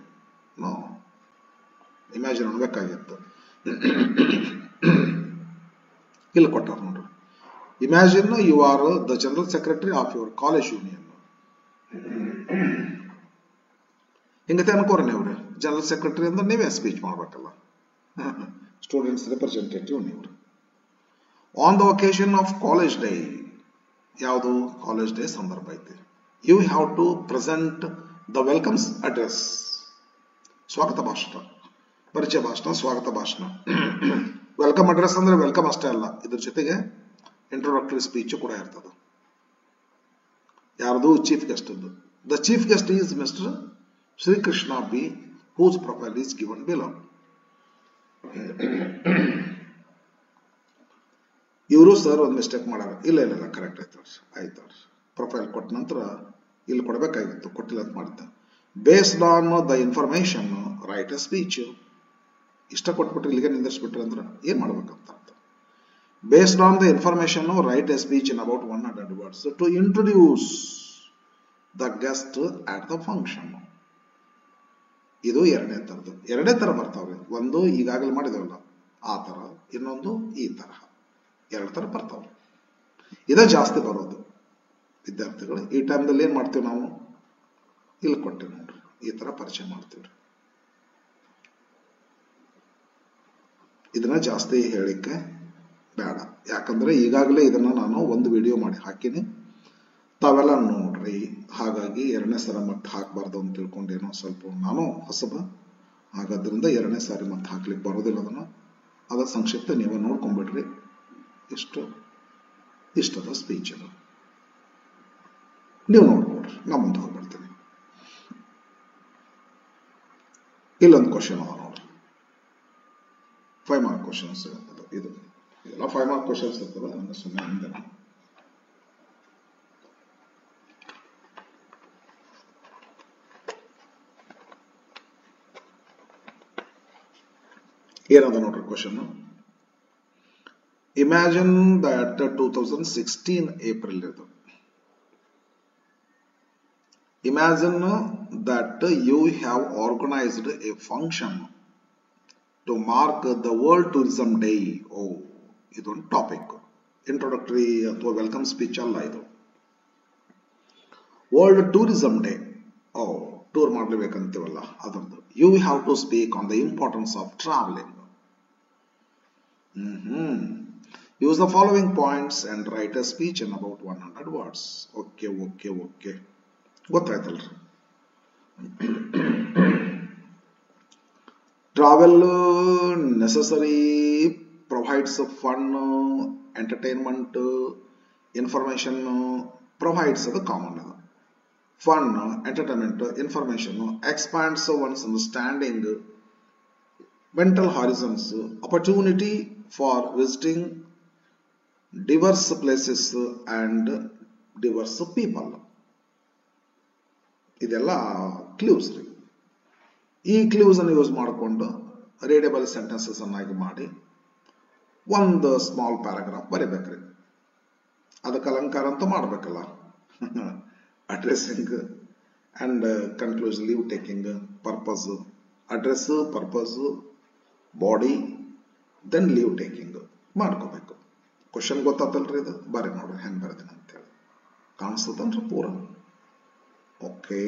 No, imagine ಅನ್ಬೇಕಾಗಿತ್ತು. ಇಲ್ಲಿ ಕೊಟ್ಟಾರ ನೋಡ್ರಿ, imagine you are the general secretary of your college union. ಹಿಂಗತೆ ಅನ್ಕೋರಿ ನೀವ್ರಿ, ಜನರಲ್ ಸೆಕ್ರೆಟರಿ ಅಂದ್ರೆ ನೀವೇ ಸ್ಪೀಚ್ ಮಾಡ್ಬೇಕಲ್ಲ, ಸ್ಟೂಡೆಂಟ್ಸ್ ರಿಪ್ರೆಸೆಂಟೇಟಿವ್ ನೀವು. On the occasion of college day, ಯಾವುದು ಕಾಲೇಜ್ ಡೇ ಸಂದರ್ಭ ಐತಿ, you have to present the welcomes address, ಸ್ವಾಗತ ಭಾಷಣ, ಪರಿಚಯ ಭಾಷಣ, ಸ್ವಾಗತ ಭಾಷಣ. ವೆಲ್ಕಮ್ ಅಡ್ರೆಸ್ ಅಂದ್ರೆ ವೆಲ್ಕಮ್ ಅಷ್ಟೇ ಅಲ್ಲ, ಇದ್ರ ಜೊತೆಗೆ ಇಂಟ್ರೊಡಕ್ಟರಿ ಸ್ಪೀಚ್ ಕೂಡ ಇರ್ತದೆ. ಯಾರ್ದು ಚೀಫ್ ಗೆಸ್ಟ್ ಅದು. The chief guest is mister Srikrishna B, whose profile is given below. ಇವರು ಸರ್ ಒಂದು ಮಿಸ್ಟೇಕ್ ಮಾಡಾರ, ಇಲ್ಲ ಕರೆಕ್ಟ್ ಆಯ್ತು. ಪ್ರೊಫೈಲ್ ಕೊಟ್ಟ ನಂತರ ಇಲ್ಲಿ ಕೊಡಬೇಕಾಗಿತ್ತು, ಕೊಟ್ಟಿಲ್ಲ ಅಂತ ಮಾಡಿದ್ದ. Based on the information write a speech. ಇಷ್ಟ ಕೊಟ್ಬಿಟ್ರೆ ಇಲ್ಲಿಗೆ ನಿಂದಿರ್ಸ್ಬಿಟ್ರೆ ಅಂದ್ರೆ ಏನ್ ಮಾಡ್ಬೇಕಂತ. Based on the information write a speech in about 100 words to introduce the guest at the function. ಇದು ಎರಡನೇ ತರ ಬರ್ತಾವ್ರಿ. ಒಂದು ಈಗಾಗಲೇ ಮಾಡಿದೇವಲ್ಲ ಆ ತರ, ಇನ್ನೊಂದು ಈ ತರ, 2 ತರ ಬರ್ತಾವ್ರಿ. ಇದೇ ಜಾಸ್ತಿ ಬರೋದು ವಿದ್ಯಾರ್ಥಿಗಳು. ಈ ಟೈಮ್ದಲ್ಲಿ ಏನ್ ಮಾಡ್ತೀವಿ ನಾವು, ಇಲ್ಲಿ ಕೊಟ್ಟೇವಿ ನೋಡ್ರಿ, ಈ ತರ ಪರಿಚಯ ಮಾಡ್ತೀವ್ರಿ. ಇದನ್ನ ಜಾಸ್ತಿ ಹೇಳಿಕ್ಕೆ ಬೇಡ, ಯಾಕಂದ್ರೆ ಈಗಾಗಲೇ ಇದನ್ನ ನಾನು ಒಂದು ವಿಡಿಯೋ ಮಾಡಿ ಹಾಕಿನಿ, ತಾವೆಲ್ಲ ನೋಡ್ರಿ. ಹಾಗಾಗಿ 2ನೇ ಸಲ ಮತ್ತೆ ಹಾಕಬಾರ್ದು ಅಂತ ತಿಳ್ಕೊಂಡೇನೋ ಸ್ವಲ್ಪ ನಾನು ಹೊಸಬ, ಹಾಗಾದ್ರಿಂದ 2ನೇ ಸಾರಿ ಮತ್ತೆ ಹಾಕ್ಲಿಕ್ಕೆ ಬರೋದಿಲ್ಲ. ಅದರ ಸಂಕ್ಷಿಪ್ತ ನೀವು ನೋಡ್ಕೊಂಡ್ಬಿಡ್ರಿ. ಇಷ್ಟದ ಸ್ಪೀಚ್ ನೀವು ನೋಡ್ಕೊಡ್ರಿ, ನಾ ಮುಂದೆ ಹೋಗ್ಬಿಡ್ತೀನಿ. ಇಲ್ಲೊಂದು ಕ್ವಶನ್ ಅದ ನೋಡ್ರಿ, 5 ಮಾರ್ಕ್ ಕ್ವಶನ್ಸ್. ಇದು ಎಲ್ಲ 5 ಮಾರ್ಕ್ ಕ್ವಶನ್ಸ್ ಇರ್ತದೆ, ಅಂದ್ರೆ ಸುಮ್ಮನೆ ಹಿಂದೆ ಏನದ ನೋಡ್ರಿ ಕ್ವಶನ್. ಇಮ್ಯಾಜಿನ್ ದಟ್ 2016 ಏಪ್ರಿಲ್ ಇದು Imagine that you have organized a function to mark the World Tourism Day. Oh, ಇದೊಂದು ಟಾಪಿಕ್ ಇಂಟ್ರೊಡಕ್ಟರಿ ಅಥವಾ ವೆಲ್ಕಮ್ ಸ್ಪೀಚ್ ಅಲ್ಲ ಇದು. World tourism day. ಓ, ಟೂರ್ ಮಾಡಲೇಬೇಕಂತೀವಲ್ಲ ಅದರದ್ದು. You have to speak on the importance of travelling. Use the following points and write a speech in about 100 words. Okay. ಗೊತ್ತಾಯ್ತಲ್ರಿ? Travel necessary, provides fun, entertainment, information, provides the common. Fun, entertainment, information, expands one's understanding, mental horizons, opportunity for visiting diverse places and diverse people. ಇದೆಲ್ಲ clues ರೀ. ಈ clues ಅನ್ನು use ಮಾಡಿಕೊಂಡು readable sentences ಅನ್ನಾಗಿ ಮಾಡಿ ಒಂದು small paragraph ಬರೀಬೇಕ್ರಿ. ಅದಕ್ಕೆ ಅಲಂಕಾರ ಅಂತ ಮಾಡಬೇಕಲ್ಲ. Addressing and conclusion, leave taking, purpose, address, purpose, body, then leave taking ಮಾಡ್ಕೋಬೇಕು. ಕ್ವಶನ್ ಗೊತ್ತಾತಲ್ರಿ ಇದು? ಬರೀ ನೋಡ್ರಿ ಹೆಂಗೆ ಬರ್ತೀನಿ ಅಂತೇಳಿ ಕಾಣಿಸ್ತದನ್ರಿ ಪೂರ. ಓಕೆ,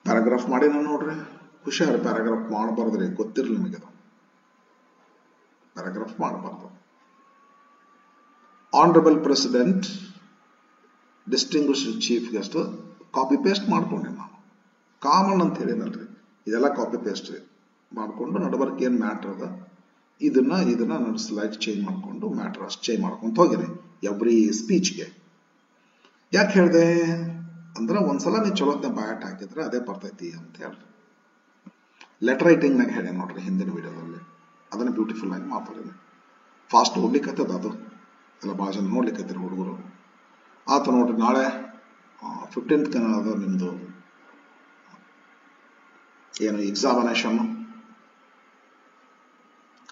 ಪ್ಯಾರಾಗ್ರಾಫ್ ಮಾಡಿ ನಾನು ನೋಡ್ರಿ. ಹುಷಾರು, ಪ್ಯಾರಾಗ್ರಾಫ್ ಮಾಡಬಾರ್ದ್ರಿ. ಗೊತ್ತಿರಲಿ ನಿಮಗೆ, ಪ್ಯಾರಾಗ್ರಾಫ್ ಮಾಡಬಾರ್ದು. Honourable president, distinguished chief guest, copy paste ಮಾಡ್ಕೊಂಡೆ ನಾನು. ಕಾಮನ್ ಅಂತ ಹೇಳಿನಲ್ರಿ, ಇದೆಲ್ಲ ಕಾಪಿ ಪೇಸ್ಟ್ ಮಾಡಿಕೊಂಡು ನಡಬರ್ಕ್ ಏನು ಮ್ಯಾಟ್ರ್ ಅದ ಇದನ್ನ ನನ್ನ ಸ್ಲೈಡ್ ಚೇಂಜ್ ಮಾಡಿಕೊಂಡು ಮ್ಯಾಟ್ರ್ ಅಷ್ಟು ಚೇಂಜ್ ಮಾಡ್ಕೊಂತ ಹೋಗಿರಿ ಎವ್ರಿ ಸ್ಪೀಚ್ಗೆ. ಯಾಕೆ ಹೇಳಿದೆ ಅಂದ್ರೆ ಒಂದ್ಸಲ ನೀವು ಚಲೋತ್ನ ಬಯಾಟ್ ಹಾಕಿದ್ರೆ ಅದೇ ಬರ್ತೈತಿ ಅಂತ ಹೇಳ್ರಿ. ಲೆಟರ್ ರೈಟಿಂಗ್ನಾಗ ಹೇಳಿ ನೋಡ್ರಿ ಹಿಂದಿನ ವಿಡಿಯೋದಲ್ಲಿ, ಅದನ್ನ ಬ್ಯೂಟಿಫುಲ್ ಆಗಿ ಮಾತಾಡಿದೆ. ಫಾಸ್ಟ್ ಓಡ್ಲಿಕ್ಕತ್ತದ ಅದು ಎಲ್ಲ ಭಾಳ ಜನ ನೋಡ್ಲಿಕ್ಕತ್ತೀರಿ ಹುಡುಗರು. ಆತ ನೋಡ್ರಿ, ನಾಳೆ 15th ಅದ ನಿಮ್ದು ಏನು ಎಕ್ಸಾಮಿನೇಷನ್.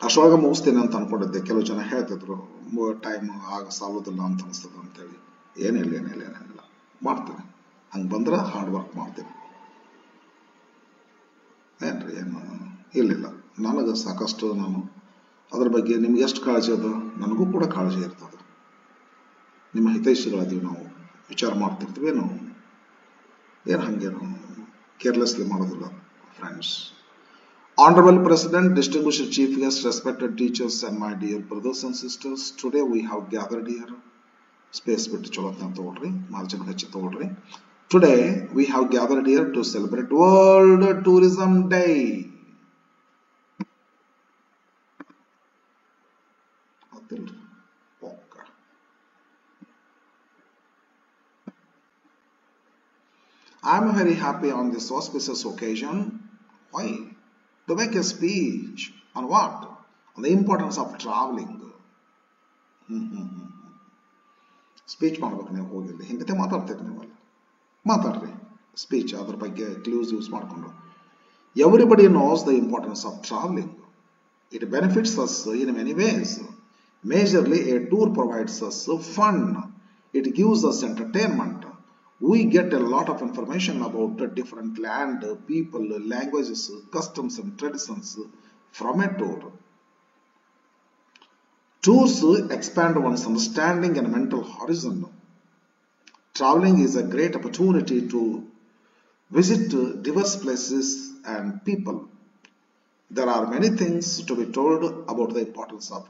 ಅಷ್ಟೊಳಗೆ ಮುಗಿಸ್ತೀನಿ ಅಂತ ಅನ್ಕೊಂಡಿದ್ದೆ. ಕೆಲವು ಜನ ಹೇಳ್ತಿದ್ರು ಟೈಮ್ ಆಗ ಸಾಲೋದಿಲ್ಲ ಅಂತ ಅನಿಸ್ತದ ಅಂತೇಳಿ. ಏನಿಲ್ಲ ಮಾಡ್ತೇನೆ. ಹಂಗೆ ಬಂದ್ರೆ ಹಾರ್ಡ್ ವರ್ಕ್ ಮಾಡ್ತೇನೆ ಏನ್ರಿ. ಏನು ಇಲ್ಲ, ನನಗೆ ಸಾಕಷ್ಟು, ನಾನು ಅದ್ರ ಬಗ್ಗೆ ನಿಮ್ಗೆ ಎಷ್ಟು ಕಾಳಜಿ ಅದ ನನಗೂ ಕೂಡ ಕಾಳಜಿ ಇರ್ತದೆ. ನಿಮ್ಮ ಹಿತೈಷಿಗಳದೀವಿ, ನಾವು ವಿಚಾರ ಮಾಡ್ತಿರ್ತೀವಿ. ಏನು ಹಂಗೇನು ಕೇರ್ಲೆಸ್ಲಿ ಮಾಡೋದಿಲ್ಲ friends. Honorable President, distinguished chief guests, respected teachers and my dear brothers and sisters, today we have gathered here. Space biಟ್ಟು ಚಲೋತ್ನ ತಗೊಳ್ರಿ, ಮಾರ್ಜಿನ್ ಹೆಚ್ಚು ತಗೊಳ್ರಿ. Today we have gathered here to celebrate World Tourism Day. I am very happy on this auspicious occasion. Why? To make a speech on what? On the importance of traveling. Speech ಮಾಡ್ಬೇಕು. ನೀವು ಹೋಗಿಲ್ಲ ಹಿಂಗತೆ ಮಾತಾಡ್ತೀರಿ, ನೀವಲ್ಲ ಮಾತಾಡ್ರಿ speech. ಅದ್ರ ಬಗ್ಗೆ clues use ಮಾಡಿಕೊಂಡು. Everybody knows the importance of travelling. It benefits us in many ways. Majorly a tour provides us fun. It gives us entertainment. We get a lot of information about different land, people, languages, customs and traditions from a tour. Tours expand one's understanding and mental horizon. Traveling is a great opportunity to visit diverse places and people. There are many things to be told about the importance of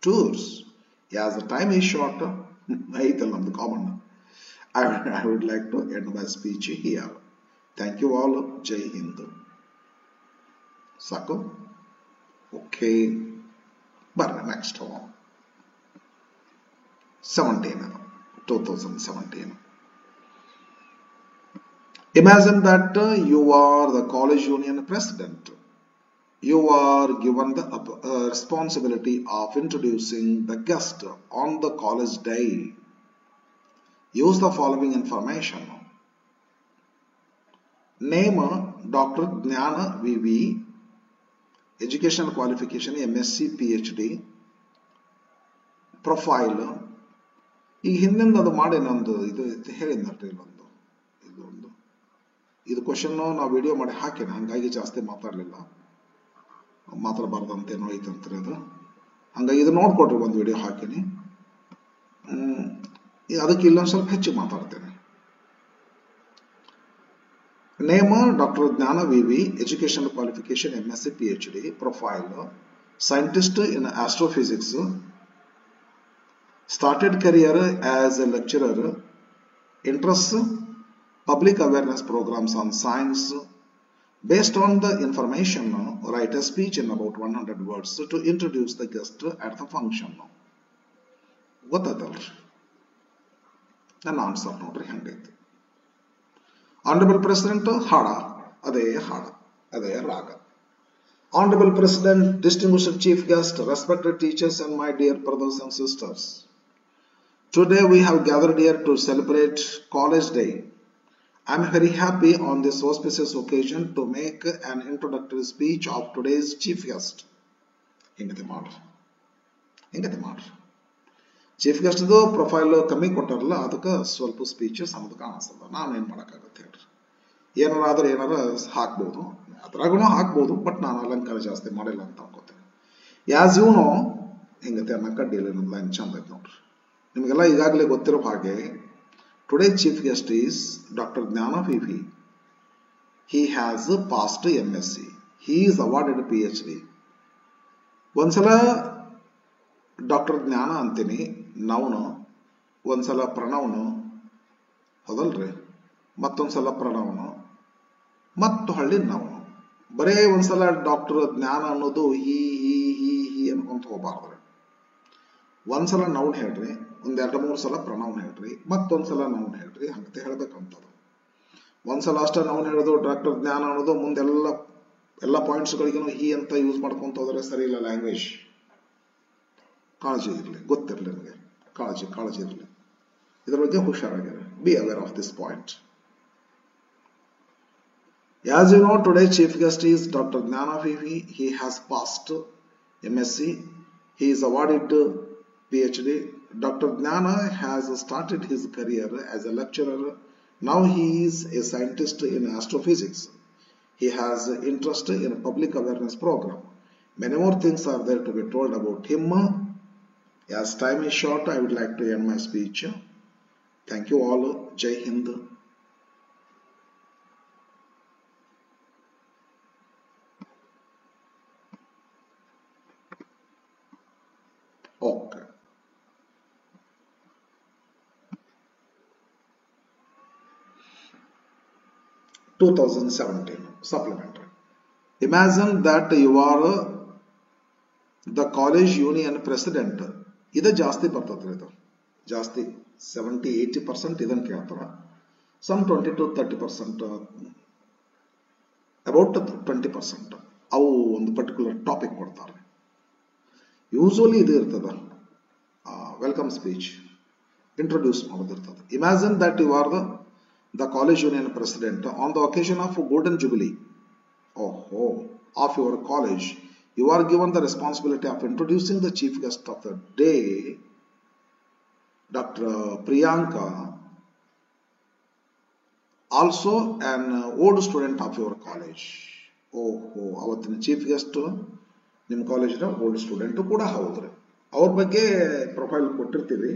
tours. As the time is short, I would like to end my speech here. Thank you all. Jai Hind. Sako? Okay. But next one. 2017. Imagine that you are the college union president. You are given the responsibility of introducing the guest on the college day. Use the following information. Name Dr. Gnana VV. Educational qualification MSc PhD. Profile. ಈಗ ಹಿಂದಿಂದ ಅದು ಮಾಡಿ ನಂದು ಇದು ಹೇಳಿದ್ನಲ್ರಿ ಇದು question ನಾವು video ಮಾಡಿ ಹಾಕಿನ, ಹಂಗಾಗಿ ಜಾಸ್ತಿ ಮಾತಾಡಬಾರ್ದಂತೇನೋ ಐತಂತ್ರಿ ಅದು. ಹಂಗಾಗಿ ಇದು ನೋಡ್ಕೊಡ್ರಿ, ಒಂದು ವಿಡಿಯೋ ಹಾಕಿನಿ. ಅದಕ್ಕೆ ಇಲ್ಲೊಂದು ಸ್ವಲ್ಪ ಹೆಚ್ಚು ಮಾತಾಡ್ತೇನೆ. Name Dr. Jnana VV, educational qualification MSc PhD, profile, scientist in astrophysics, started career as a lecturer, interests, public awareness programs on science. Based on the information, write a speech in about 100 words to introduce the guest at the function. ಗೊತ್ತಾಯ್ತಲ್ರಿ? ನನ್ನ answer ನೋಡ್ರಿ ಹೆಂಗೈತಿ. Honorable President, ಅದೇ ರಾಗ. Honorable President, distinguished Chief Guest, respected teachers and my dear brothers and sisters. Today we have gathered here to celebrate College Day. I am very happy on this auspicious occasion to make an introductory speech of today's Chief Guest. ಹಿಂಗತೆ ಮಾಡ್ರಿ. Chief ಗೆಸ್ಟ್ದು profile ಕಮ್ಮಿ ಕೊಟ್ಟಾರಲ್ಲ, ಅದಕ್ಕೆ ಸ್ವಲ್ಪ speech ಸಣ್ಣದು ಕಾಣಿಸ್ತದ. ನಾನೇನು ಮಾಡೋಕ್ಕಾಗತ್ತೆ ಹೇಳ್ರಿ. ಏನಾರ ಹಾಕ್ಬೋದು, ಅದ್ರಾಗೂ ಹಾಕ್ಬೋದು, ಬಟ್ ನಾನು ಅಲಂಕಾರ ಜಾಸ್ತಿ ಮಾಡಿಲ್ಲ ಅಂತ ಅನ್ಕೋತೇನೆ. ಯಾಸ್ ಯು ನೋ, ಹಿಂಗತೆ ಅನ್ನಕ ಡೀಲ್ ಏನಲ್ಲ, ಹೆಂಗೆ ಚಂದ ಐತೆ ನೋಡ್ರಿ. ನಿಮಗೆಲ್ಲ ಈಗಾಗಲೇ ಗೊತ್ತಿರೋ ಹಾಗೆ today chief guest is doctor ಜ್ಞಾನ VV. He has passed MSc. He is awarded PhD. ಒಂದ್ಸಲ ಡಾಕ್ಟರ್ ಜ್ಞಾನ ಅಂತೀನಿ ನೌನು, ಒಂದ್ಸಲ ಪ್ರಣವನು, ಹೌದಲ್ರಿ, ಮತ್ತೊಂದ್ಸಲ ಪ್ರಣವನು, ಮತ್ತು ಹಳ್ಳಿ ನಾವು ಬರೇ ಒಂದ್ಸಲ ಡಾಕ್ಟರ್ ಜ್ಞಾನ ಅನ್ನೋದು ಹಿ ಅನ್ಕೊಂತ ಹೋಗ್ಬಾರ್ದ್ರಿ. ಒಂದ್ಸಲ ನೌನ್ ಹೇಳ್ರಿ, ಒಂದ್ 2-3 ಸಲ ಪ್ರಣವನ್ ಹೇಳ್ರಿ, ಮತ್ತೊಂದ್ಸಲ ನೌನ್ ಹೇಳ್ರಿ, ಹಂಗತೆ ಹೇಳ್ಬೇಕಂತದ್ದು. ಒಂದ್ಸಲ ಅಷ್ಟ ನೌನ್ ಹೇಳೋದು ಡಾಕ್ಟರ್ ಜ್ಞಾನ ಅನ್ನೋದು, ಮುಂದೆಲ್ಲ ಪಾಯಿಂಟ್ಸ್ಗಳಿಗೂ ಹಿ ಅಂತ ಯೂಸ್ ಮಾಡ್ಕೊಂತ ಹೋದ್ರೆ ಸರಿ ಇಲ್ಲ. ಲ್ಯಾಂಗ್ವೇಜ್ ಕಾಳಜಿ ಇರಲಿ, ಗೊತ್ತಿರಲಿ ನಿಮಗೆ, ಕಾಳಜಿ ಇರಲಿ, ಇದರ ಬಗ್ಗೆ ಹುಷಾರಾಗಿರಿ. Be aware of this point. As you know, today chief guest is Dr. Jnana VV. He has passed MSc. He is awarded PhD. Dr. Jnana has started his career as a lecturer. Now he is a scientist in astrophysics. He has interest in a public awareness program. Many more things are there to be told about him. As time is short, I would like to end my speech. Thank you all. Jai Hind. Okay. (2017) supplementary. Imagine that you are the college union president. ಇದು ಜಾಸ್ತಿ ಬರ್ತದ್ರಿ, ಇದು ಜಾಸ್ತಿ 70-80% ಇದನ್ನ ಕೇಳ್ತಾರ. Some 20-30%, about 20% ಅವು ಒಂದು particular topic ಕೊಡ್ತಾರೆ. ಯೂಶುವಲಿ ಇದು ಇರ್ತದ, ವೆಲ್ಕಮ್ ಸ್ಪೀಚ್ ಇಂಟ್ರೊಡ್ಯೂಸ್ ಮಾಡೋದಿರ್ತದೆ. Imagine that you are the college union president on the occasion of golden jubilee of your college. You are given the responsibility of introducing the chief guest of the day, Dr. Priyanka, also an old student of your college. ಅವತ್ತಿನ chief guest ನಿಮ್ಮ ಕಾಲೇಜಿನ old student ಕೂಡ ಹೌದ್ರಿ. ಅವ್ರ ಬಗ್ಗೆ profile ಕೊಟ್ಟಿರ್ತೀವಿ,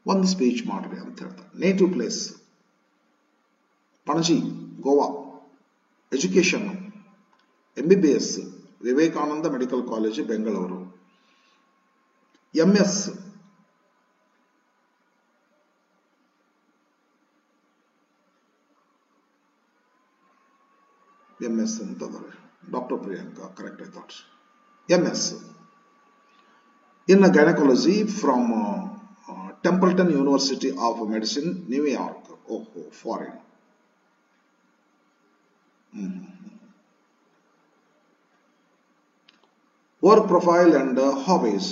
ಒಂದು speech ಮಾಡ್ರಿ ಅಂತ ಹೇಳ್ತಾರೆ. Native place Panaji, Goa. Education MBBS Vivekananda medical college, Bengaluru. MS ಅಂತಂದ್ರೆ doctor Priyanka, correct I thought. MS in gynecology from Templeton University of Medicine, New York. Foreign. Work profile and hobbies.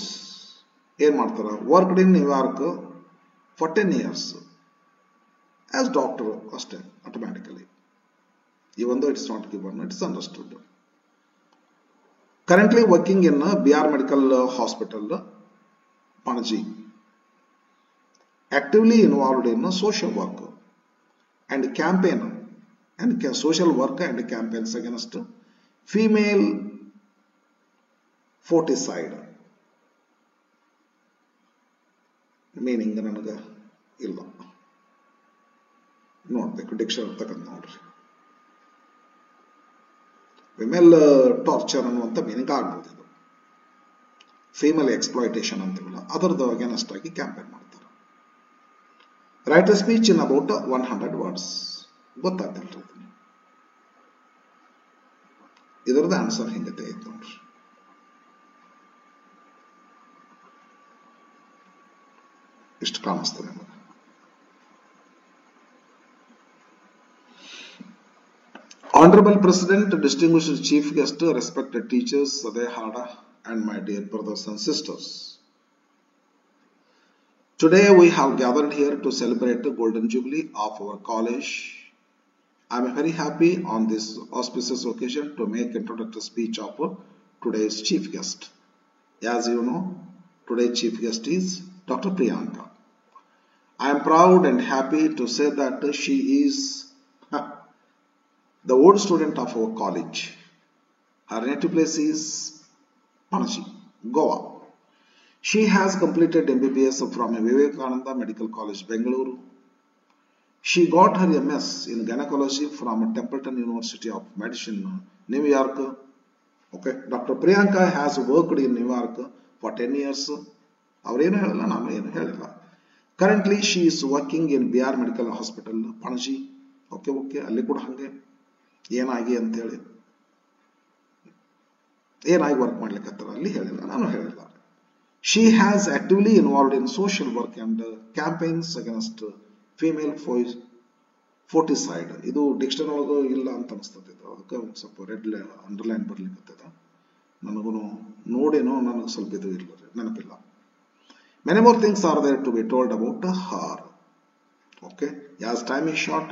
ಏನ್ ಮಾಡ್ತಾರ? Worked in New York for 10 years as doctor ಅಷ್ಟೇ, automatically. Even though it's not given, it's understood. Currently working in BR Medical Hospital, Panaji. actively involved in social work and campaign and social work and campaigns against female foeticide. Meaning ನನಗೆ ಇಲ್ಲ, ನೋಡ್ಬೇಕು dictionary ತಗೊಂಡು ನೋಡ್ರಿ. Female torture ಅನ್ನುವಂಥ meaning ಆಗ್ಬೋದು. ಇದು female exploitation ಅಂತೀವಲ್ಲ ಅದರದ್ದು ಅಗೇನೆಸ್ಟ್ ಆಗಿ ಕ್ಯಾಂಪೇನ್ ಮಾಡ್ತಾರೆ. Write a speech in about 100 words. ಗೊತ್ತಾಗ್ತಿಲ್ರಿ ಇದರದ್ದು ಆನ್ಸರ್ ಹಿಂಗತೆ ಐತೆ ನೋಡ್ರಿ. ಇಷ್ಟು ಕಾಣಿಸ್ತದೆ ನಿಮಗೆ. Honorable President, distinguished Chief Guest, respected teachers, Sadehada, and my dear brothers and sisters. Today we have gathered here to celebrate the Golden Jubilee of our college. I am very happy on this auspicious occasion to make introductory speech of today's Chief Guest. As you know, today's Chief Guest is Dr. Priyanka. I am proud and happy to say that she is the old student of our college. Her native place is Panaji, Goa. She has completed MBBS from Vivekananda Medical College, Bengaluru. She got her MS in gynecology from Templeton University of Medicine, New York. Okay, Dr. Priyanka has worked in New York for 10 years. Currently, she is working in BR Medical Hospital, Panaji. Okay, ಅಲ್ಲಿ ಕೂಡ ಹಂಗೆ ಏನಾಗಿ ಅಂತ ಹೇಳಿ ಏನಾಗಿ work ಮಾಡ್ಲಿಕ್ಕೆ ಅಲ್ಲಿ ಹೇಳಿಲ್ಲ, ನಾನು ಹೇಳಿಲ್ಲ. She has actively involved in social work and campaigns against female foeticide. ಇದು ಡಿಕ್ಷನರಿ ಒಳಗೆ ಇಲ್ಲ ಅಂತ ಅನಿಸ್ತದೆ. ಅದಕ್ಕೆ ಒಂದು ಸ್ವಲ್ಪ ರೆಡ್ ಅಂಡರ್ಲೈನ್ ಬರ್ಲಿಕ್ಕೆ ನನಗೂ ನೋಡೇನೋ ನನಗೆ ಸ್ವಲ್ಪ ಇದು ಇಲ್ಲ, ನೆನಪಿಲ್ಲ. Many more things are there to be told about her. Okay, as time is short,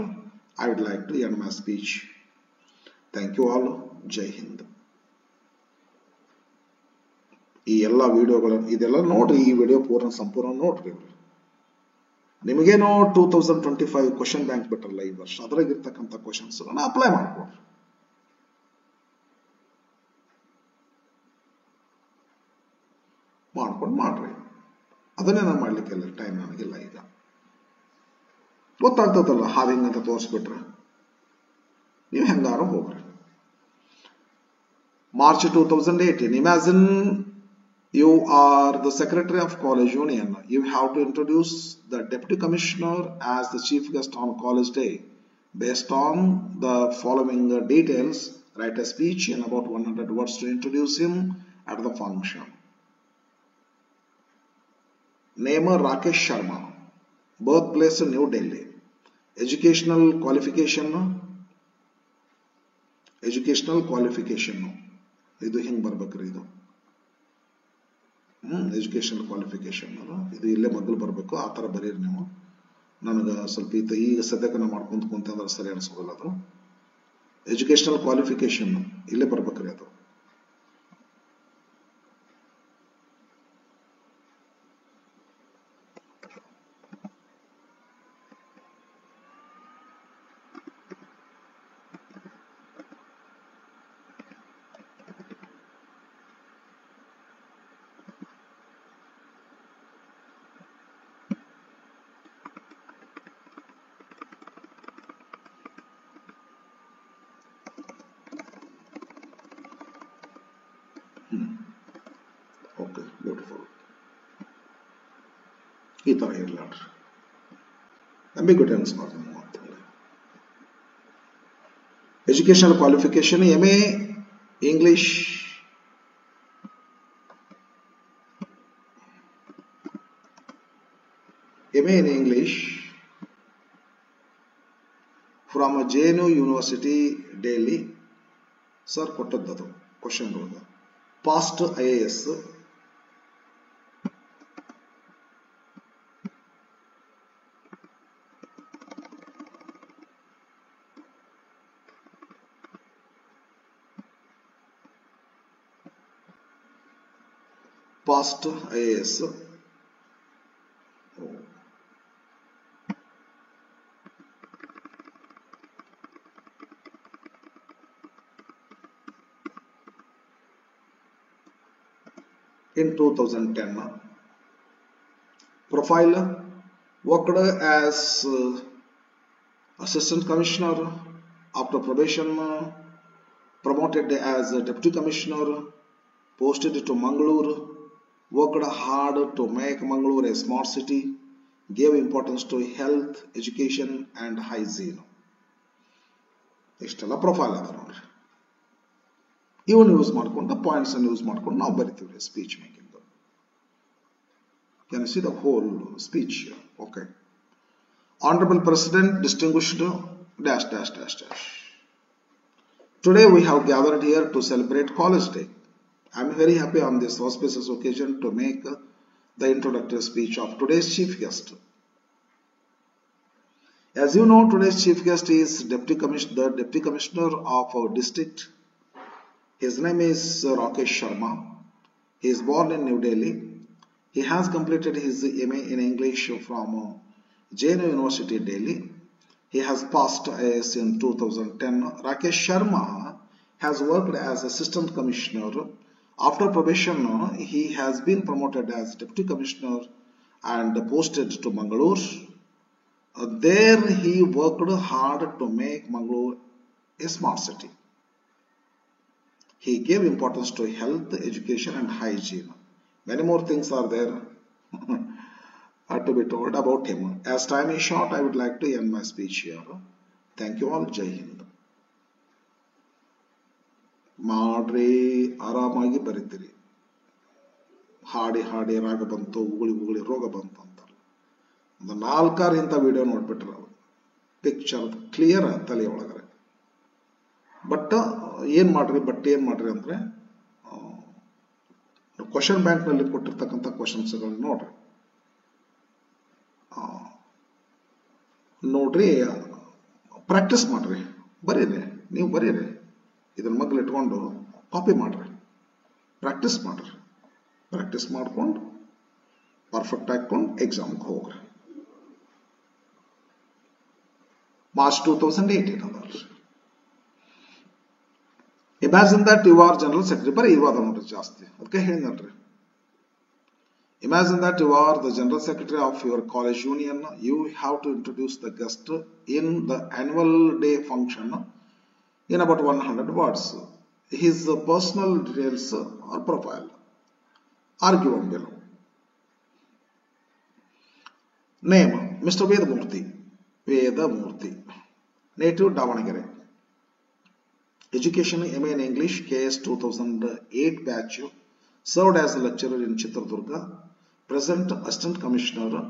I would like to end my speech. Thank you all. Jai Hind. ಈ ಎಲ್ಲ ವಿಡಿಯೋಗಳನ್ನು ಇದೆಲ್ಲ ನೋಡ್ರಿ. ಈ ವಿಡಿಯೋ ಸಂಪೂರ್ಣ ನೋಡ್ರಿ. ನಿಮಗೇನೋ 2025 ಕ್ವಶನ್ ಬ್ಯಾಂಕ್ ಬಿಟ್ಟರಲ್ಲ ಈ ವರ್ಷ, ಅದ್ರಾಗಿರ್ತಕ್ಕಂಥ ಕ್ವಶನ್ಸ್ ಅಪ್ಲೈ ಮಾಡ್ಕೊಡ್ರಿ. ಮಾಡ್ರಿ. ಅದನ್ನೇ ನಾನು ಮಾಡ್ಲಿಕ್ಕೆಲ್ಲ ಟೈಮ್ ನನಗಿಲ್ಲ. ಈಗ ಗೊತ್ತಾಗ್ತದಲ್ಲ, ಹಾವಿಂಗಂತ ತೋರಿಸ್ಬಿಟ್ರೆ ನೀವು ಹೆಂಗಾರು ಹೋಗ್ರಿ. March 2018. Imagine you are the Secretary of College Union. You have to introduce the Deputy Commissioner as the Chief Guest on College Day. Based on the following details, write a speech in about 100 words to introduce him at the function. Name Rakesh Sharma. Birthplace New Delhi. Educational qualification. ಇದು ಹಿಂಗೆ ಬರ್ಬೇಕ್ರಿ. ಇದು educational qualification ಇದು ಇಲ್ಲೇ ಮೊದಲು ಬರಬೇಕು. ಆ ಥರ ಬರೀರಿ ನೀವು. ನನಗೆ ಸ್ವಲ್ಪ ಈಗ ಸದ್ಯಕ್ಕೆ ನಾವು ಮಾಡ್ಕೊಂತ ಕುಂತಂದ್ರೆ ಸರಿ ಅನಿಸೋದಿಲ್ಲ. ಅದು ಎಜುಕೇಶನಲ್ ಕ್ವಾಲಿಫಿಕೇಶನ್ ಇಲ್ಲೇ ಬರ್ಬೇಕ್ರಿ. ಅದು ಓಕೆ, ಬ್ಯೂಟಿಫುಲ್. ಈ ಥರ ಇರಲಾಡ್ರಿ. ಅಂಬಿಗ್ವಿಟಿ ಮಾಡ್ತೀನಿ. Educational qualification MA English, MA in English from JNU University, Delhi. Sir ಕೊಟ್ಟದ್ದು ಕ್ವಶನ್ ಒಳಗೆ past IAS, in 2010. Profile: worked as assistant commissioner, after probation promoted as a deputy commissioner, posted to Mangalore, worked hard to make Mangalore a smart city, gave importance to health, education and hygiene. ಇಷ್ಟೆಲ್ಲ profile ಅದ ನೋಡ್ರಿ. ಇವನ್ use ಮಾಡ್ಕೊಂಡು points ಅನ್ನು use ಮಾಡ್ಕೊಂಡು ನಾವು ಬರಿತೀವಿ speech making. Can you see the whole speech here? Okay. Honorable President, distinguished dash dash dash dash. Today we have gathered here to celebrate College Day. I am very happy on this auspicious occasion to make the introductory speech of today's chief guest. As you know, today's chief guest is the Deputy Commissioner of our district. His name is Rakesh Sharma. He is born in New Delhi. He has completed his MA in English from JNU University, Delhi. He has passed IAS in 2010. Rakesh Sharma has worked as Assistant Commissioner. After probation, he has been promoted as Deputy Commissioner and posted to Mangalore. There he worked hard to make Mangalore a smart city. He gave importance to health, education and hygiene. Many more things are there to be told about him. As time is short, I would like to end my speech here. Thank you all. Jai Hind. ಮಾಡ್ರಿ ಆರಾಮಾಗಿ ಬರೀತೀರಿ. ಹಾಡಿ ಹಾಡಿ ರಾಗ ಬಂತು, ಉಗುಳಿ ಉಗುಳಿ ರೋಗ ಬಂತು ಅಂತಾರೆ. ಒಂದು 4-6 ಇಂಥ ವಿಡಿಯೋ ನೋಡ್ಬಿಟ್ರೆ ಪಿಕ್ಚರ್ ಕ್ಲಿಯರ್ ತಲೆಯೊಳಗರೆ. ಬಟ್ ಏನ್ ಮಾಡ್ರಿ ಅಂದ್ರೆ ಕ್ವಶನ್ ಬ್ಯಾಂಕ್ ನಲ್ಲಿ ಕೊಟ್ಟಿರ್ತಕ್ಕಂಥ ಕ್ವಶನ್ಸ್ ನೋಡ್ರಿ. ಪ್ರಾಕ್ಟೀಸ್ ಮಾಡ್ರಿ, ಬರೀರಿ, ನೀವು ಬರೀರಿ, ಇದನ್ನ ಮಗ್ಳು ಇಟ್ಕೊಂಡು ಕಾಪಿ ಮಾಡ್ರಿ, ಪ್ರಾಕ್ಟೀಸ್ ಮಾಡ್ರಿ. ಪ್ರಾಕ್ಟೀಸ್ ಮಾಡ್ಕೊಂಡು ಪರ್ಫೆಕ್ಟ್ ಹಾಕೊಂಡು ಎಕ್ಸಾಮ್ಗೆ ಹೋಗ್ರಿ. March 2018 ಅದಲ್ರಿ. Imagine that you are General Secretary. ಬರೀ ಇವಾದ ನೋಡ್ರಿ ಜಾಸ್ತಿ, ಅದಕ್ಕೆ ಹೇಳಿದ್ರಿ. Imagine that you are the General Secretary of your college union. You have to introduce the guest in the annual day function in about 100 words. His personal details or profile are given below. Name: Mr. Vedamurthy. Vedamurthy. Native Davanagere. Education: MA in English, KS 2008 batch. Served as a lecturer in Chitradurga. Present Assistant Commissioner,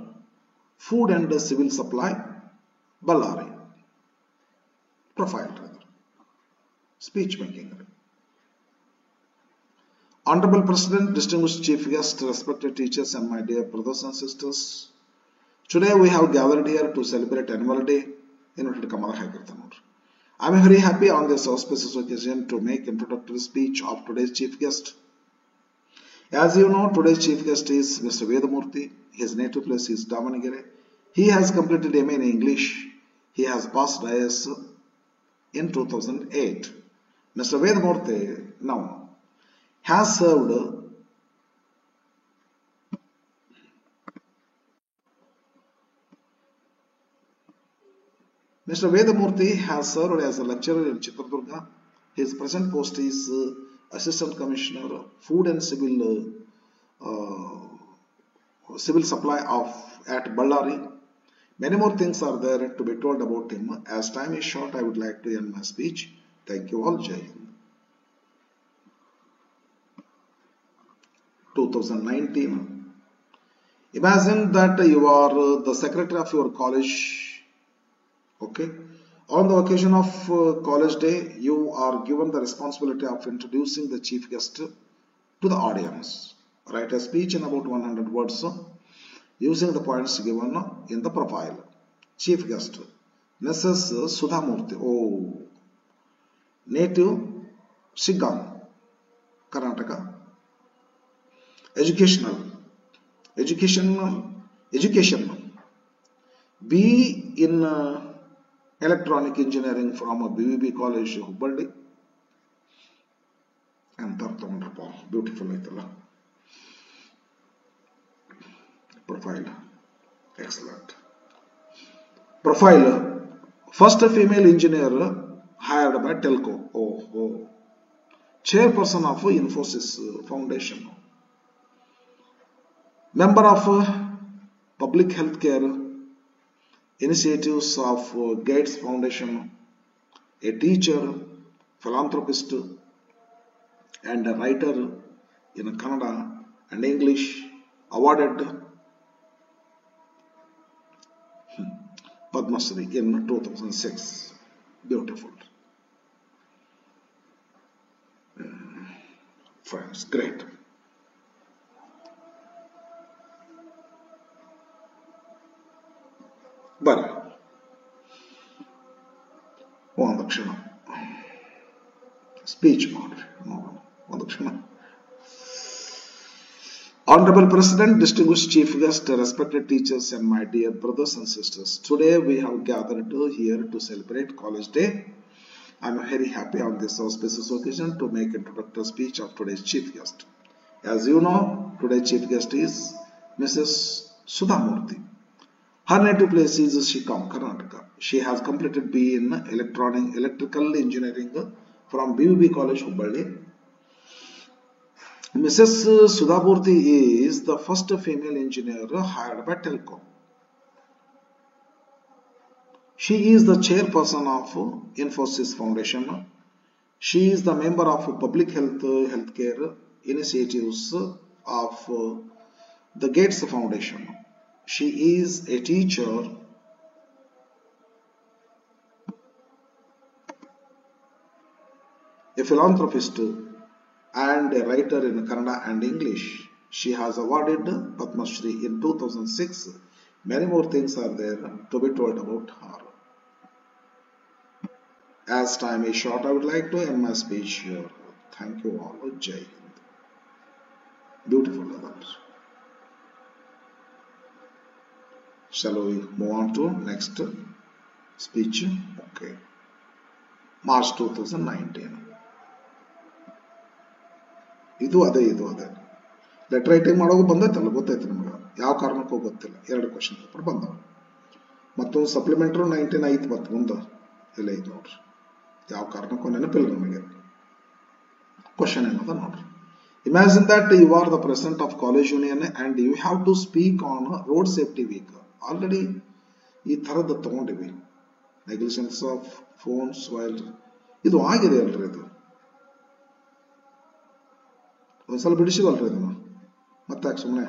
Food and Civil Supply, Ballari. Profile rather. Speech making. Honorable President, distinguished Chief Guest, respected teachers and my dear brothers and sisters. Today we have gathered here to celebrate Annual Day. I am very happy on this auspicious occasion to make introductory speech of today's chief guest. As you know, today's chief guest is Mr. Vedamurthy. His native place is Davanagere. He has completed MA in English. He has passed IAS in 2008. Mr. Vedamurthy now has served Mr. Vedamurthy has served as a lecturer in Chitradurga. His present post is Assistant Commissioner, Food and Civil Supply at Ballari. Many more things are there to be told about him. As time is short, I would like to end my speech. Thank you all. Jai Hind. 2019. Imagine that you are the secretary of your college. Okay. On the occasion of College Day, you are given the responsibility of introducing the chief guest to the audience. Write a speech in about 100 words using the points given in the profile. Chief guest: Mrs. Sudha Murthy. Native Shiggam, Karnataka. Education. B in Electronic Engineering from a BVB College, Hubballi. And beautiful. Profile. Excellent. Profile. First female engineer hired by Telco. Oh. Chairperson of Infosys Foundation. Member of Public Healthcare Initiatives of Gates Foundation. A teacher, philanthropist, and a writer in Kannada and English, awarded Padma Shri in 2006. Beautiful. Friends, great. But ಒಂದು ಕ್ಷಣ speech ಮಾಡ್ರಿ ಒಂದು ಕ್ಷಣ. Honorable President, distinguished Chief Guest, respected teachers, and my dear brothers and sisters, today we have gathered here to celebrate College Day. I am very happy on this auspicious occasion to make introductory speech of today's Chief Guest. As you know, today's Chief Guest is Mrs. Sudha Murthy. Her native place is Shikam, Karnataka. She has completed BE in Electrical Engineering from BUB College, Hubballi. Mrs. Sudha Murthy is the first female engineer hired by Telco. She is the chairperson of Infosys Foundation. She is the member of Public Healthcare Initiatives of the Gates Foundation. She is a teacher, a philanthropist, and a writer in Kannada and English. She has awarded Padma Shri in 2006. Many more things are there to be told about her. As time is short, I would like to end my speech here. Thank you all. Jai Hind. Beautiful others. Shall we move on to next speech? Okay. March 2019. ಇದು ಅದೇ letter writing ಮಾಡೋದು ಬಂದೈತಲ್ಲ, ಗೊತ್ತೈತೆ ನಮ್ಗೆ. ಯಾವ ಕಾರಣಕ್ಕೂ ಗೊತ್ತಿಲ್ಲ. 2 question paper ಬಂದವ. ಮತ್ತೊಂದು ಸಪ್ಲಿಮೆಂಟ್ರು 19 ಐತ್ ಬತ್ತು ಮುಂದೆ. ಇಲ್ಲ ಐತೆ ನೋಡ್ರಿ. ಯಾವ ಕಾರಣಕ್ಕೂ ನೆನಪಿಲ್ಲ ನಮಗೆ. ಕ್ವಶನ್ ಏನದ ನೋಡ್ರಿ. Imagine that you are the president of college union and you have to speak on road safety week. Already ಈ ಥರದ ತಗೊಂಡಿವಿ. ನೆಗ್ಲಿಜೆನ್ಸ್ ಆಫ್ ಫೋನ್ಸ್ ವೈಲ್ ಇದು ಆಗಿದೆ ಅಲ್ರಿ. ಇದು ಒಂದ್ಸಲ ಬಿಡಿಸಿವಲ್ರಿ ಇದನ್ನು. ಮತ್ತೆ ಸುಮ್ಮನೆ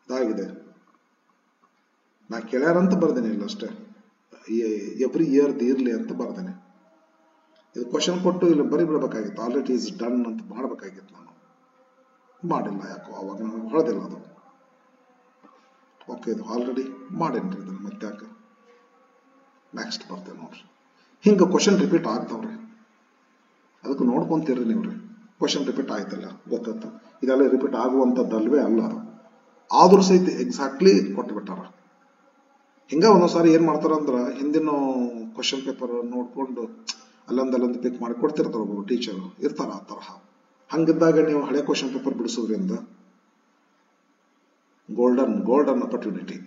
ಇದಾಗಿದೆ. ನಾ ಕೇಳ್ಯಾರಂತ ಬರ್ದೇನೆ, ಇಲ್ಲ ಅಷ್ಟೇ. ಎವ್ರಿ ಇಯರ್ ಇರ್ಲಿ ಅಂತ ಬರ್ದೇನೆ. ಇದು ಕ್ವಶನ್ ಕೊಟ್ಟು ಇಲ್ಲಿ ಬರೀ ಬಿಡಬೇಕಾಗಿತ್ತು. ಆಲ್ರೆಡಿ ಈಸ್ ಡನ್ ಅಂತ ಮಾಡಬೇಕಾಗಿತ್ತು. ನಾನು ಮಾಡಿಲ್ಲ. ಯಾಕೋ ಅವಾಗ ನಾನು ಹೊಳದಿಲ್ಲ ಅದು. ಓಕೆ, ಇದು ಆಲ್ರೆಡಿ ಮಾಡೇನ್ರಿ. ಇದನ್ನು ಮತ್ತೆ ಯಾಕೆ ನೆಕ್ಸ್ಟ್ ಬರ್ತೇವೆ ನೋಡ್ರಿ. ಹಿಂಗೆ ಕ್ವಶನ್ ರಿಪೀಟ್ ಆಗ್ತಾವ್ರಿ. ಅದಕ್ಕೆ ನೋಡ್ಕೊಂತೀರಿ ನೀವ್ರಿ. ಕ್ವಶನ್ ರಿಪೀಟ್ ಆಯ್ತಲ್ಲ, ಗೊತ್ತ. ಇದೆಲ್ಲ ರಿಪೀಟ್ ಆಗುವಂಥದ್ದಲ್ವೇ ಅಲ್ಲ. ಆದ್ರೂ ಸಹಿತ ಎಕ್ಸಾಕ್ಟ್ಲಿ ಕೊಟ್ಬಿಟ್ಟಾರ. ಹಿಂಗ ಒಂದೊಂದ್ಸಾರಿ ಏನ್ ಮಾಡ್ತಾರ ಅಂದ್ರ, ಹಿಂದಿನ ಕ್ವಶನ್ ಪೇಪರ್ ನೋಡ್ಕೊಂಡು ಅಲ್ಲೊಂದಲ್ಲೊಂದು ಪಿಕ್ ಮಾಡಿ ಕೊಡ್ತಿರ್ತಾರ ಒಬ್ಬರು ಟೀಚರ್ ಇರ್ತಾರ ಆ ತರಹ. ಹಂಗಿದ್ದಾಗ ನೀವು ಹಳೆ ಕ್ವಶನ್ ಪೇಪರ್ ಬಿಡಿಸೋದ್ರಿಂದ ಗೋಲ್ಡನ್ ಅಪರ್ಚುನಿಟಿ.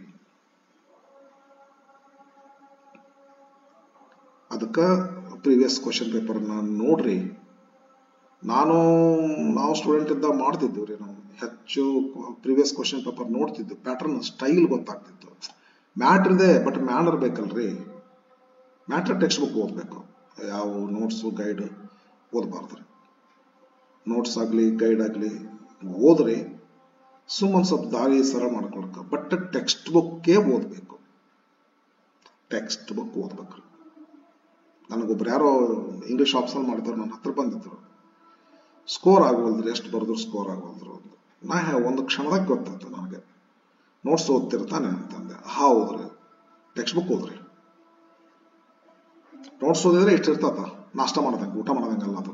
ಅದಕ್ಕ ಪ್ರೀವಿಯಸ್ ಕ್ವಶನ್ ಪೇಪರ್ ನೋಡ್ರಿ. ನಾವು ಸ್ಟೂಡೆಂಟ್ ಇದ್ದಾಗ ಮಾಡ್ತಿದ್ವಿ. ನಾವು ಹೆಚ್ಚು ಪ್ರೀವಿಯಸ್ ಕ್ವಶನ್ ಪೇಪರ್ ನೋಡ್ತಿದ್ವಿ. ಪ್ಯಾಟರ್ನ್ ಸ್ಟೈಲ್ ಗೊತ್ತಾಗ್ತಿತ್ತು. ಮ್ಯಾಟರ್ ಇದೆ, ಬಟ್ ಮ್ಯಾನರ್ ಬೇಕಲ್ರಿ. ಮ್ಯಾಟರ್ ಟೆಕ್ಸ್ಟ್ ಬುಕ್ ಓದ್ಬೇಕು. ಯಾವ ನೋಟ್ಸು ಗೈಡ್ ಓದಬಾರ್ದ್ರಿ. ನೋಟ್ಸ್ ಆಗ್ಲಿ ಗೈಡ್ ಆಗ್ಲಿ ಓದ್ರಿ, ಸುಮ್ಮನೆ ಸ್ವಲ್ಪ ದಾರಿ ಸರಳ ಮಾಡ್ಕೊಳಕ. ಬಟ್ ಟೆಕ್ಸ್ಟ್ ಬುಕ್ಕೇ ಓದ್ಬೇಕು. Text book ಓದ್ಬೇಕ್ರಿ. ನನಗೊಬ್ರು ಯಾರೋ ಇಂಗ್ಲಿಷ್ ಆಪ್ಷನ್ ಮಾಡ್ತಾರೆ, ನನ್ನ ಹತ್ರ ಬಂದಿದ್ರು. ಸ್ಕೋರ್ ಆಗೋಲ್ದ್ರಿ, ಎಷ್ಟು ಬರೆದ್ರು ಸ್ಕೋರ್ ಆಗೋಲ್ದ್ರು. ನಾ ಒಂದು ಕ್ಷಣದಾಗ ಗೊತ್ತಾಯ್ತು ನನಗೆ. ನೋಟ್ಸ್ ಓದ್ತಿರ್ತಾನೆ ಅಂತಂದೆ. ಹೌದ್ರಿ, ಟೆಕ್ಸ್ಟ್ ಬುಕ್ ಓದ್ರಿ. ನೋಟ್ಸ್ ಓದಿದ್ರೆ ಇಷ್ಟಿರ್ತಾತ, ನಾಷ್ಟ ಮಾಡ್ದಂಗೆ, ಊಟ ಮಾಡ್ದಂಗಲ್ಲ ಅದು.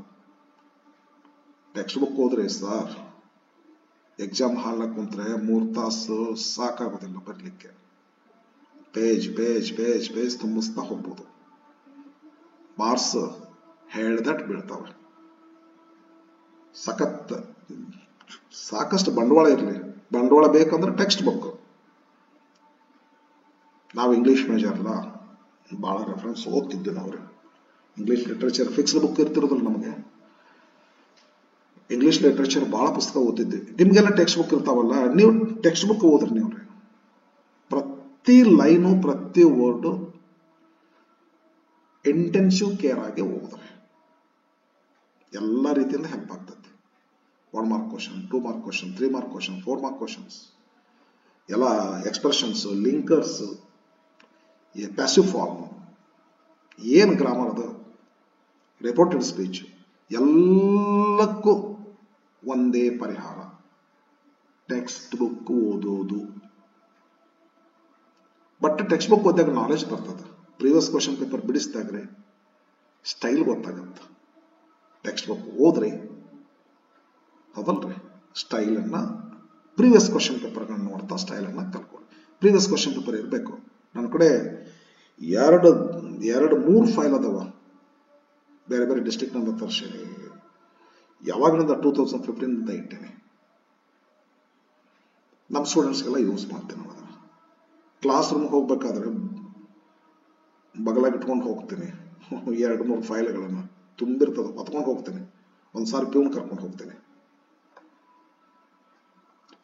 ಟೆಕ್ಸ್ಟ್ ಬುಕ್ ಓದ್ರಿ ಸರ್. ಎಕ್ಸಾಮ್ ಹಾಲ್ನಾಗ ಕುಂತ್ರೆ 3 ತಾಸು ಸಾಕಾಗೋದಿಲ್ಲ ಬರ್ಲಿಕ್ಕೆ. ಪೇಜ್ ಪೇಜ್ ಪೇಜ್ ಪೇಜ್ ತುಂಬಿಸ್ತಾ ಹೋಗ್ಬೋದು. ಮಾರ್ಕ್ಸ್ ಹೇಳ್ದಟ್ ಬೀಳ್ತಾವೆ. ಸಾಕಷ್ಟು ಬಂಡವಾಳ ಇರಲಿ, ಬಂಡವಾಳ ಬೇಕಂದ್ರೆ ಟೆಕ್ಸ್ಟ್ ಬುಕ್. ನಾವು ಇಂಗ್ಲಿಷ್ ಮೇಜರ್ ಅಲ್ಲ, ಭಾಳ ರೆಫರೆನ್ಸ್ ಓದ್ತಿದ್ದೆ ನಾವು. ಇಂಗ್ಲಿಷ್ ಲಿಟ್ರೇಚರ್ ಫಿಕ್ಸ್ಡ್ ಬುಕ್ ಇರ್ತಿರೋದಿಲ್ಲ ನಮಗೆ. ಇಂಗ್ಲಿಷ್ ಲಿಟ್ರೇಚರ್ ಭಾಳ ಪುಸ್ತಕ ಓದ್ತಿದ್ವಿ. ನಿಮ್ಗೆಲ್ಲ ಟೆಕ್ಸ್ಟ್ ಬುಕ್ ಇರ್ತಾವಲ್ಲ, ನೀವು ಟೆಕ್ಸ್ಟ್ ಬುಕ್ ಓದ್ರಿ. ನೀವು ಪ್ರತಿ ಲೈನು ಪ್ರತಿ ವರ್ಡು ಇಂಟೆನ್ಸಿವ್ ಕೇರ್ ಆಗಿ ಓದಿದ್ರೆ ಎಲ್ಲ ರೀತಿಯಿಂದ ಹೆಲ್ಪ್ ಆಗ್ತದೆ. 1 mark question, 2 mark question, 3 mark question, 4 mark questions, ಎಲ್ಲ ಎಕ್ಸ್ಪ್ರೆಷನ್ಸ್, ಲಿಂಕರ್ಸ್, ಪ್ಯಾಸಿವ್ ಫಾರ್ಮ್, ಏನು ಗ್ರಾಮರ್ ಅದು, ರಿಪೋರ್ಟೆಡ್ ಸ್ಪೀಚ್, ಎಲ್ಲಕ್ಕೂ ಒಂದೇ ಪರಿಹಾರ, ಟೆಕ್ಸ್ಟ್ ಬುಕ್ ಓದೋದು. ಬಟ್ ಟೆಕ್ಸ್ಟ್ ಬುಕ್ ಓದಿದಾಗ ನಾಲೆಜ್ ಬರ್ತದೆ. ಪ್ರೀವಿಯಸ್ ಕ್ವಶನ್ ಪೇಪರ್ ಬಿಡಿಸಿದಾಗ್ರೆ ಸ್ಟೈಲ್ ಗೊತ್ತಾಗತ್ತೆ. ಟೆಕ್ಸ್ಟ್ ಬುಕ್ ಓದ್ರಿ, ಹೌದಲ್ರಿ? ಸ್ಟೈಲನ್ನ ಪ್ರೀವಿಯಸ್ ಕ್ವಶನ್ ಪೇಪರ್ಗಳನ್ನ ನೋಡ್ತಾ ಸ್ಟೈಲನ್ನ ಕಲ್ಕೊಳ್ಳಿ. ಪ್ರೀವಿಯಸ್ ಕ್ವಶನ್ ಪೇಪರ್ ಇರಬೇಕು. ನನ್ನ ಕಡೆ 2-3 ಫೈಲ್ ಅದಾವ, ಬೇರೆ ಬೇರೆ ಡಿಸ್ಟ್ರಿಕ್ಟ್ ನಂದ ತರ್ಸೀನಿ. ಯಾವಾಗಲಿಂದ 2015 ಇಟ್ಟೇನೆ. ನಮ್ಮ ಸ್ಟೂಡೆಂಟ್ಸ್ಗೆಲ್ಲ ಯೂಸ್ ಮಾಡ್ತೇನೆ. ಅದನ್ನು ಕ್ಲಾಸ್ ರೂಮ್ಗೆ ಹೋಗ್ಬೇಕಾದ್ರೆ ಬಗಲಾಗಿ ಇಟ್ಕೊಂಡು ಹೋಗ್ತೀನಿ. 2-3 ಫೈಲ್ಗಳನ್ನು ತುಂಬಿರ್ತದ, ಹೊತ್ಕೊಂಡು ಹೋಗ್ತೀನಿ. ಒಂದ್ಸಾರಿ ಪ್ಯೂನ್ ಕರ್ಕೊಂಡು ಹೋಗ್ತೀನಿ.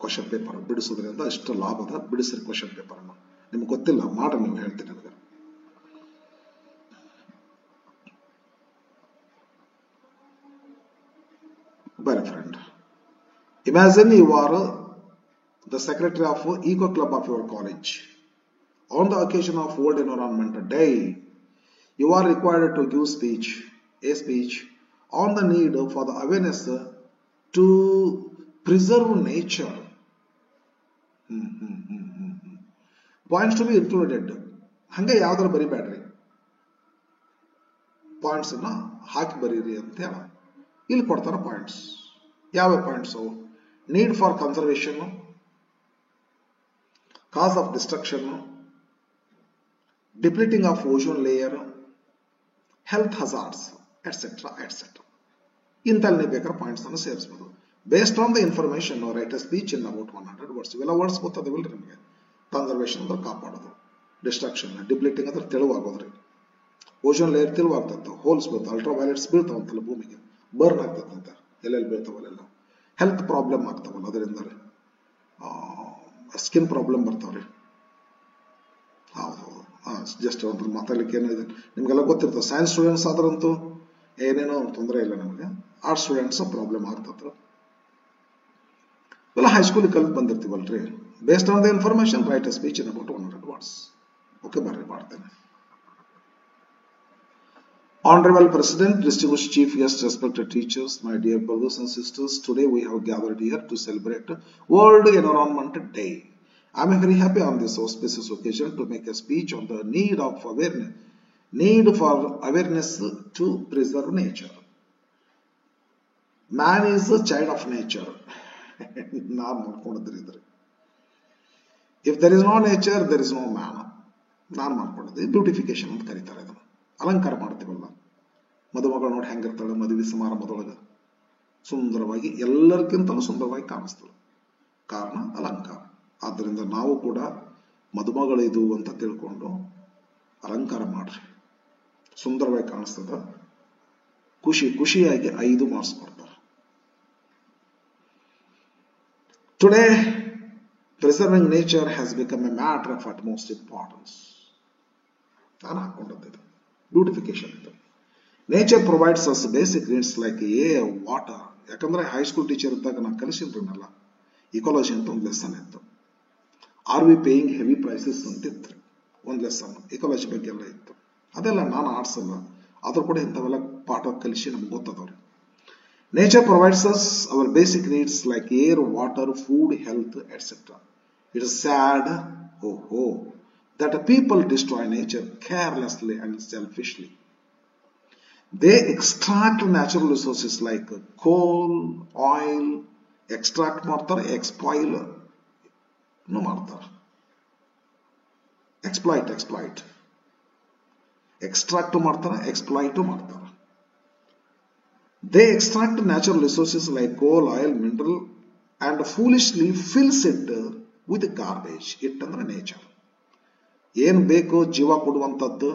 ಕ್ವಶನ್ ಪೇಪರ್ ಬಿಡಿಸೋದ್ರಿಂದ ಎಷ್ಟು ಲಾಭ ಅದ. ಬಿಡಿಸ್ರಿ ಕ್ವಶನ್ ಪೇಪರ್ ಅನ್ನು. ನಿಮ್ಗೆ ಗೊತ್ತಿಲ್ಲ, ಮಾಡ್ರಿ, ನೀವು ಹೇಳ್ತೀನಿ ನನಗೆ. ಬರೀ friend, imagine you are the secretary of Eco Club of your college. On the occasion of World Environment Day, you are required to give a speech on the need for the awareness to preserve nature. Points to be included. ಹಂಗೆ ಯಾವ್ದಾರು ಬರಿಬೇಡ್ರಿ, points ಅನ್ನ ಹಾಕಿ ಬರೀರಿ ಅಂತ ಹೇಳ. ಇಲ್ಲಿ ಕೊಡ್ತಾರ points. ಯಾವ points? Need for conservation, cause of destruction, depleting of ozone layer, health hazards, etc. etc. ಇಂತಲ್ಲಿ ಬೇಕಾದ್ರೆ ಪಾಯಿಂಟ್ಸ್ ಅನ್ನು ಸೇರಿಸಬಹುದು. Based on the information write a speech in about 100 words. ಇವೆಲ್ಲ ವರ್ಡ್ಸ್ ಗೊತ್ತದವಿಲ್ರಿ ನಿಮಗೆ. ಕನ್ಸರ್ವೇಷನ್ ಅಂದ್ರೆ ಕಾಪಾಡೋದು, ಡಿಸ್ಟ್ರಕ್ಷನ್, ಡಿಪ್ಲೀಟಿಂಗ್ ಅಂದ್ರೆ ತೆಳುವಾಗೋದ್ರಿ, ಓಜೋನ್ ಲೇಯರ್ ತೆಳುವಾಗ್ತದೆ, ಹೋಲ್ಸ್ ಬೀಳ್ತಾವ, ಅಲ್ಟ್ರಾ ವೈಲೆಟ್ಸ್ ಬೀಳ್ತಾವಂತಲ್ಲ ಭೂಮಿಗೆ, ಬರ್ನ್ ಆಗ್ತದಂತ, ಎಲ್ಲೆಲ್ಲಿ ಬೀಳ್ತಾವಲ್ಲೆಲ್ಲ ಹೆಲ್ತ್ ಪ್ರಾಬ್ಲಮ್ ಆಗ್ತಾವಲ್ಲ, ಅದರಿಂದ ಸ್ಕಿನ್ ಪ್ರಾಬ್ಲಮ್ ಬರ್ತಾವ್ರಿ. ಹೌದು, ಜಸ್ಟ್ ಒಂದು ಮಾತಾಡ್ಲಿಕ್ಕೆ ಏನಿದೆ ನಿಮ್ಗೆಲ್ಲ ಗೊತ್ತಿರ್ತದೆ. ಸೈನ್ಸ್ ಸ್ಟೂಡೆಂಟ್ಸ್ ಆದ್ರಂತೂ ಏನೇನೋ ತೊಂದರೆ ಇಲ್ಲ ನಮಗೆ. ಆರ್ಟ್ಸ್ ಸ್ಟೂಡೆಂಟ್ಸ್ ಪ್ರಾಬ್ಲಮ್ ಆಗ್ತದ. ಇವೆಲ್ಲ ಹೈಸ್ಕೂಲಿಗೆ ಕಲಿತು ಬಂದಿರ್ತೀವಲ್ರಿ. Based on the information write a speech in about 100 words. Okay, ಬರ್ರಿ ಮಾಡ್ತೇನೆ. Honorable President, distinguished chief guests, respected teachers, my dear brothers and sisters, today we have gathered here to celebrate World Environment Day. I am very happy on this auspicious occasion to make a speech on the need for awareness to preserve nature. Man is a child of nature. If there is no nature, there is no man. ನಾನು ಮಾಡ್ಕೊಂಡಿದ್ದೆ beautification ಅಂತ ಕರೀತಾರೆ. ಅದನ್ನು ಅಲಂಕಾರ ಮಾಡ್ತೀವಲ್ಲ, ಮದುಮಗಳು ನೋಡಿ ಹೆಂಗಿರ್ತಾಳೆ ಮದುವೆ ಸಮಾರಂಭದೊಳಗೆ, ಸುಂದರವಾಗಿ, ಎಲ್ಲರಿಗಿಂತಲೂ ಸುಂದರವಾಗಿ ಕಾಣಿಸ್ತಾಳೆ. ಕಾರಣ ಅಲಂಕಾರ. ಆದ್ದರಿಂದ ನಾವು ಕೂಡ ಮದುಮಗಳಿದು ಅಂತ ತಿಳ್ಕೊಂಡು ಅಲಂಕಾರ ಮಾಡ್ರಿ, ಸುಂದರವಾಗಿ ಕಾಣಿಸ್ತದ. ಖುಷಿಯಾಗಿ 5 ಮಾರ್ಕ್ಸ್ ಕೊಡ್ತಾರೆ. Today, preserving nature has become a matter of utmost importance. ನಾನು ಹಾಕೊಂಡದ್ದು ಬ್ಯೂಟಿಫಿಕೇಶನ್ ಅಂತ. Nature provides us basic needs like air, water. ಯಾಕಂದ್ರೆ ಹೈಸ್ಕೂಲ್ ಟೀಚರ್ ಇದ್ದಾಗ ನಾನು ಕಲಿಸಿದ್ರನ್ನೆಲ್ಲ ಇಕಾಲಜಿ ಅಂತ ಒಂದು ಲೆಸನ್ ಇತ್ತು. Are we paying heavy prices ಅಂತಿತ್ತು ಒಂದು ಲೆಸನ್, ಇಕಾಲಜಿ ಬಗ್ಗೆ ಎಲ್ಲ ಇತ್ತು. ಅದೆಲ್ಲ ನಾನು ಆರ್ಟ್ಸ್ ಅಲ್ಲ, ಆದ್ರೂ ಕೂಡ ಇಂಥವೆಲ್ಲ ಪಾಠ ಕಲಿಸಿ ನಮ್ಗೆ ಗೊತ್ತದವ್ರಿ. Nature provides us our basic needs like air, water, food, health, etcetera. It is sad that people destroy nature carelessly and selfishly. They extract natural resources like coal, oil, extract ಮಾಡ್ತಾರೆ, exploit ಮಾಡ್ತಾರೆ. extract ಮಾಡ್ತಾರೆ, exploit ಮಾಡ್ತಾರೆ. They extract natural resources like coal, oil, mineral and foolishly fills it with garbage. It ಅಂದ್ರೆ nature. ಏನ್ ಬೇಕು ಜೀವ ಕೊಡುವಂಥದ್ದು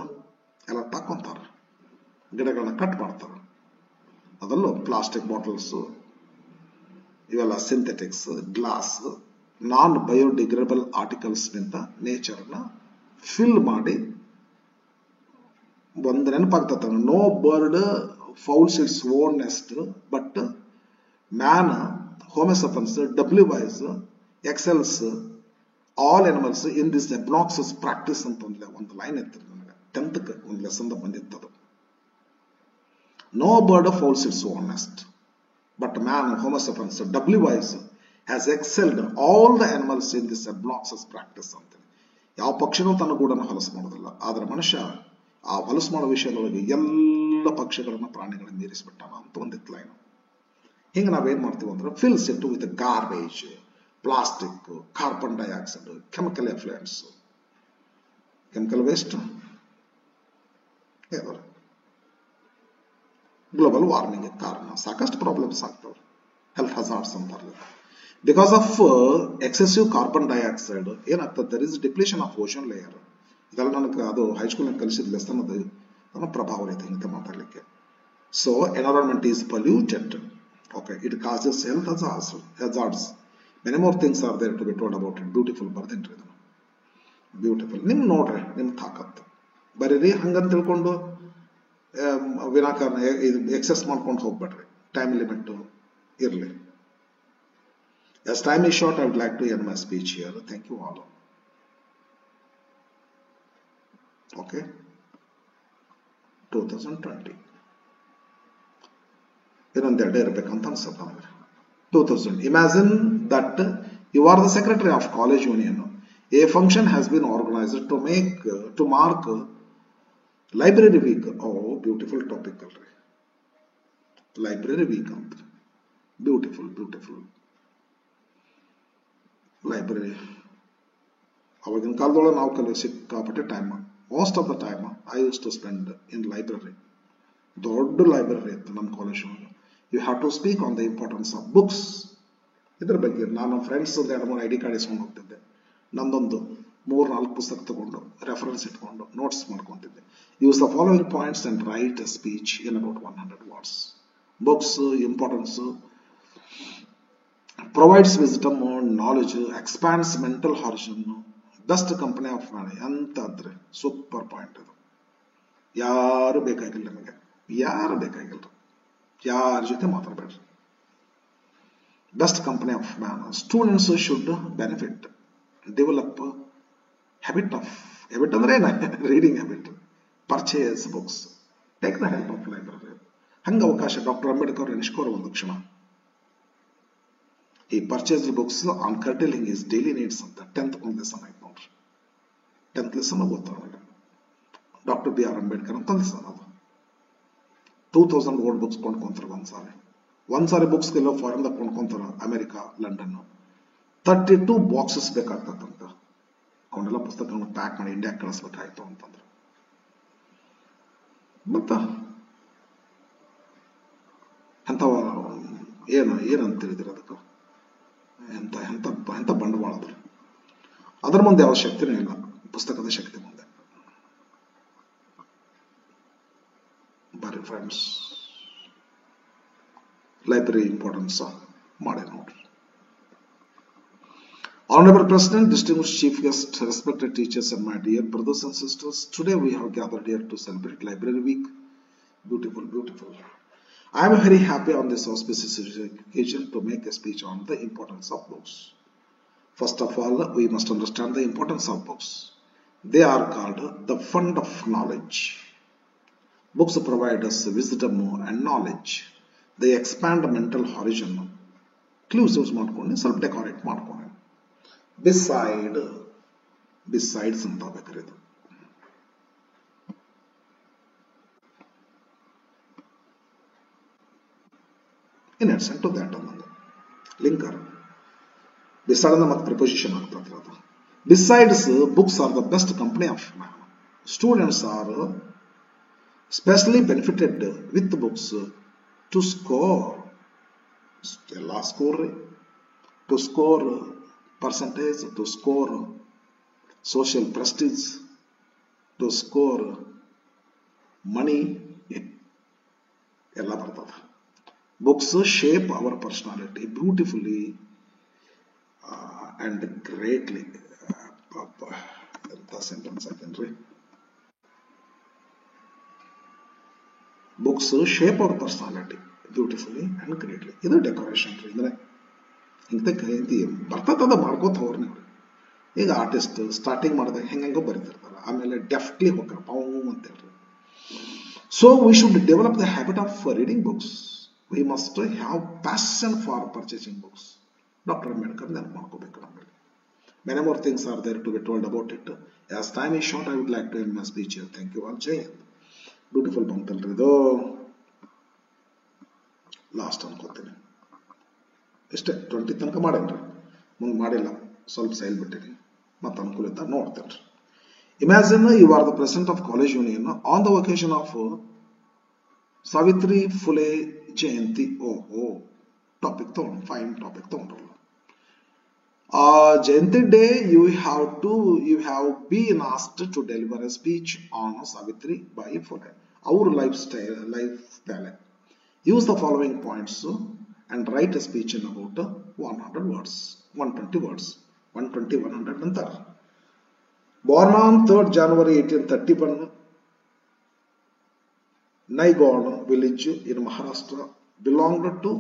ಎಲ್ಲ ತಕ್ಕೊಂತಾರ, ಗಿಡಗಳನ್ನ ಕಟ್ ಮಾಡ್ತಾರೆ. ಅದರಲ್ಲೂ ಪ್ಲಾಸ್ಟಿಕ್ ಬಾಟಲ್ಸ್, ಇವೆಲ್ಲ synthetics, glass, non biodegradable articles ನಿಂದ ನೇಚರ್ನ ಫಿಲ್ ಮಾಡಿ ಒಂದು ನೆನಪಾಗ್ತದೆ. No bird fouls its own nest but man homo sapiens ಡಬ್ಲ್ಯೂವೈಸ್ excels all animals in this obnoxious practice ಅಂತ ಒಂದು ಲೈನ್ ಇರ್ತದೆ. ನನಗೆ 10th ಒಂದು ಲೆಸನ್ ಬಂದಿತ್ತದು. No bird fouls its own nest but man homo sapiens ಡಬ್ಲ್ಯೂವೈಸ್ has excelled all the animals in this obnoxious practice ಅಂತ. ಯಾವ ಪಕ್ಷಿನೂ ತನ್ನ ಗೂಡನ್ನು ಹೊಲಸು ಮಾಡೋದಿಲ್ಲ, ಆದ್ರೆ ಮನುಷ್ಯ ಆ ಹೊಲಸು ಮಾಡೋ ವಿಷಯದೊಳಗೆ ಎಲ್ಲ ಪಕ್ಷಿಗಳನ್ನ ಪ್ರಾಣಿಗಳನ್ನ ಮೀರಿಸಿಬಿಟ್ಟಾನ ಅಂತ ಒಂದಿತ್ತು ಲೈನ್. ಹಿಂಗೆ ನಾವೇನ್ ಮಾಡ್ತೀವಿ ಅಂದ್ರೆ fills it with garbage, plastic, carbon dioxide, chemical effluents, chemical waste, global warming ಕಾರಣ ಸಾಕಷ್ಟು ಪ್ರಾಬ್ಲಮ್ಸ್ ಆಗ್ತವೆ, ಹೆಲ್ತ್ ಹಜಾರ್ಡ್ಸ್ ಅಂತಾರಲ್ಲ. Because of excessive carbon dioxide ಏನಾಗ್ತದೆ, there is depletion of ocean layer. ಇದೆಲ್ಲ ನನಗೆ ಅದು ಹೈಸ್ಕೂಲ್ನಾಗ ಕಲಿಸಿದ ಲೆಸನ್ ಅದು, ನಮ್ಮ ಪ್ರಭಾವ ಐತೆ ಹಿಂಗೆ ಮಾತಾಡಲಿಕ್ಕೆ. So environment is polluted. Okay, it causes health hazards. Many more things are there to be told about it. Beautiful ಬರ್ದೇನ್ರಿ ಇದನ್ನು, ಬ್ಯೂಟಿಫುಲ್. ನಿಮ್ ನೋಡ್ರಿ, ನಿಮ್ ತಾಕತ್ತು ಬರೀರಿ ಹಂಗಂತ ತಿಳ್ಕೊಂಡು ವಿನಾಕಾರಣ ಎಕ್ಸೆಸ್ ಮಾಡ್ಕೊಂಡು ಹೋಗ್ಬೇಡ್ರಿ. ಟೈಮ್ ಲಿಮಿಟ್ ಇರಲಿ. As time is short, I would like to end my speech here. Thank you all. Okay, 2020 ಇನ್ನೊಂದೆರಡೇ ಇರಬೇಕಂತ ಅನ್ಸುತ್ತೆ ನನಗೆ. 2000. Imagine that you are the secretary of college union. A function has been organized to mark library week. Oh, beautiful topic already. Library week ಅಂತ. Beautiful. Library. ಅವಾಗಿನ ಕಾಲದೊಳಗೆ ನಾವು ಕಲಿಯೋ ಸಿಕ್ಕಾಪಟ್ಟೆ time. Most of the time I used to spend in library. ದೊಡ್ಡ library ಇತ್ತು ನಮ್ಮ college ಒಳಗೆ. You have to speak on the importance of books. ಇದ್ರ ಬಗ್ಗೆ ನಾನು ಫ್ರೆಂಡ್ಸ್ 2-3 ID ಕಾರ್ಡ್ ಇಸ್ಕೊಂಡು ಹೋಗ್ತಿದ್ದೆ. ನಂದೊಂದು 3-4 ಪುಸ್ತಕ ತಗೊಂಡು ರೆಫರೆನ್ಸ್ ಇಟ್ಕೊಂಡು ನೋಟ್ಸ್ ಮಾಡ್ಕೊಂತಿದ್ದೆ. Use the following points and write a speech in about 100 words. Books importance, provides wisdom, knowledge, expands mental horizon, best company of man ಅಂತಂದ್ರೆ ಸೂಪರ್ ಪಾಯಿಂಟ್ ಇದು. ಯಾರು ಬೇಕಾಗಿಲ್ಲ ನಮಗೆ, ಯಾರು ಬೇಕಾಗಿಲ್ಲ, ಯಾರ ಜೊತೆ ಮಾತಾಡಬೇಡ್ರಿ. Best company of man. Students should benefit, develop habit ಅಂದ್ರೆ reading habit, purchase books, take the help of library. ಹಂಗ ಅವಕಾಶ ಡಾಕ್ಟರ್ ಅಂಬೇಡ್ಕರ್ ಎಣಿಸ್ಕೋರು ಒಂದು ಕ್ಷಣ. ಈ purchase books on curtailing is daily needs ಅಂತ 10th ಒಂದು ಲೆಸನ್ ಆಯ್ತು ನೋಡ್ರಿ. 10th ಲೆಸನ್ ಗೊತ್ತಾಗ ಡಾಕ್ಟರ್ BR ಅಂಬೇಡ್ಕರ್ ಅಂತ ಲೆಸನ್ ಅದು. 2000 ಓಲ್ಡ್ ಬುಕ್ಸ್ ಕೊಂಡ್ಕೊಂತಾರೆ ಒಂದ್ಸಾರಿ ಬುಕ್ಸ್ಗೆಲ್ಲ ಫಾರಿನ್ ದಾಗ ಕೊಂಡ್ಕೊಂತಾರ, ಅಮೆರಿಕಾ, ಲಂಡನ್. 32 ಬಾಕ್ಸಸ್ ಬೇಕಾಗ್ತದಂತ. ಅವನ್ನೆಲ್ಲ ಪುಸ್ತಕಗಳನ್ನ ಪ್ಯಾಕ್ ಮಾಡಿ ಇಂಡಿಯಾಗೆ ಕಳಿಸ್ಬೇಕಾಯ್ತು ಅಂತಂದ್ರೆ ಮತ್ತ ಎಂಥವ ಏನಂತ ತಿಳಿದಿರ ಅದಕ್ಕೆ ಎಂತ ಬಂಡವಾಳ ಅದ್ರ. ಅದ್ರ ಮುಂದೆ ಯಾವ ಶಕ್ತಿನೂ ಇಲ್ಲ, ಪುಸ್ತಕದ ಶಕ್ತಿ ಮುಂದೆ. ಬರ್ರಿ ಫ್ರೆಂಡ್ಸ್, ಲೈಬ್ರರಿ ಇಂಪಾರ್ಟೆನ್ಸ್ ಮಾಡಿ ನೋಡ್ರಿ. Honorable President, distinguished Chief Guest, respected teachers and my dear brothers and sisters, today we have gathered here to celebrate Library Week. Beautiful. I am very happy on this auspicious occasion to make a speech on the importance of books. First of all, we must understand the importance of books. They are called the fund of knowledge. Books provide us wisdom and knowledge. They expand mental horizon. Clues use ಮಾಡ್ಕೊಂಡು ಸ್ವಲ್ಪ decorate ಮಾಡ್ಕೊಂಡು besides ಅಂತ ಬೇಕಾರಿದು. In addition to that ಅನ್ನೋದು linker beside ಅಂದ್ರೆ ಮತ್ತೆ preposition ಆಗ್ತದೆ ಅದು. Besides, books are the best company of man. Students are specially benefited with books to score. ಎಲ್ಲ score to score percentage, to score social prestige, to score money, ಎಲ್ಲ ಬರ್ತದೆ. Books shape our personality beautifully and greatly. ಎಂತ sentence ಹಾಕೇನ್ರಿ. Books shape our personality beautifully and greatly. ಇದು decoration ರೀ. ಅಂದ್ರೆ ಇಂಥ ಬರ್ತದ ಮಾಡ್ಕೋತ ಹೋಗ್ರಿ ನೀವು. ಈಗ ಆರ್ಟಿಸ್ಟ್ ಸ್ಟಾರ್ಟಿಂಗ್ ಮಾಡಿದಾಗ ಹೆಂಗೋ ಬರೀತಿರ್ತಾರ, ಆಮೇಲೆ ಡೆಫ್ಟ್ಲಿ ಹೋಗ್ತಾರ ಪಾವು ಅಂತ ಹೇಳ್ರಿ. So we should develop the habit of reading books. We must have passion for purchasing books. Dr. Ambedkar ನೆನಪು ಮಾಡ್ಕೋಬೇಕು ನಮ್ಮಲ್ಲಿ. Many more things are there to be told about it. As time is short, I would like to end my speech here. Thank you all. Jai Hind. Beautiful ಬಂತಲ್ರಿ ಇದು. Last ಅನ್ಕೋತೀನಿ. ಇಷ್ಟೇ 20 ತನಕ ಮಾಡೇನ್ರಿ, ಮುಂದೆ ಮಾಡಿಲ್ಲ, ಸ್ವಲ್ಪ ಸೈಲ್ ಬಿಟ್ಟಿನಿ, ಮತ್ತೆ ಅನುಕೂಲ ಇದ್ದ ನೋಡ್ತೇನ್ರಿ. Imagine you are the president of College Union on the occasion of Savitri Phule Jayanti. Topic ತಗೊಂಡು ಫೈನ್ ಟಾಪಿಕ್ ತಗೊಂಡ್ರಲ್ಲ. Jayanti day you have been asked to deliver a speech on Savitri by Phule, our life ballet. Use the following points and write a speech in about 100 words, 120 words, 120, 100 ಅಂತಾರೆ. Born on 3rd January 1831, Naigaon village in Maharashtra, belonged to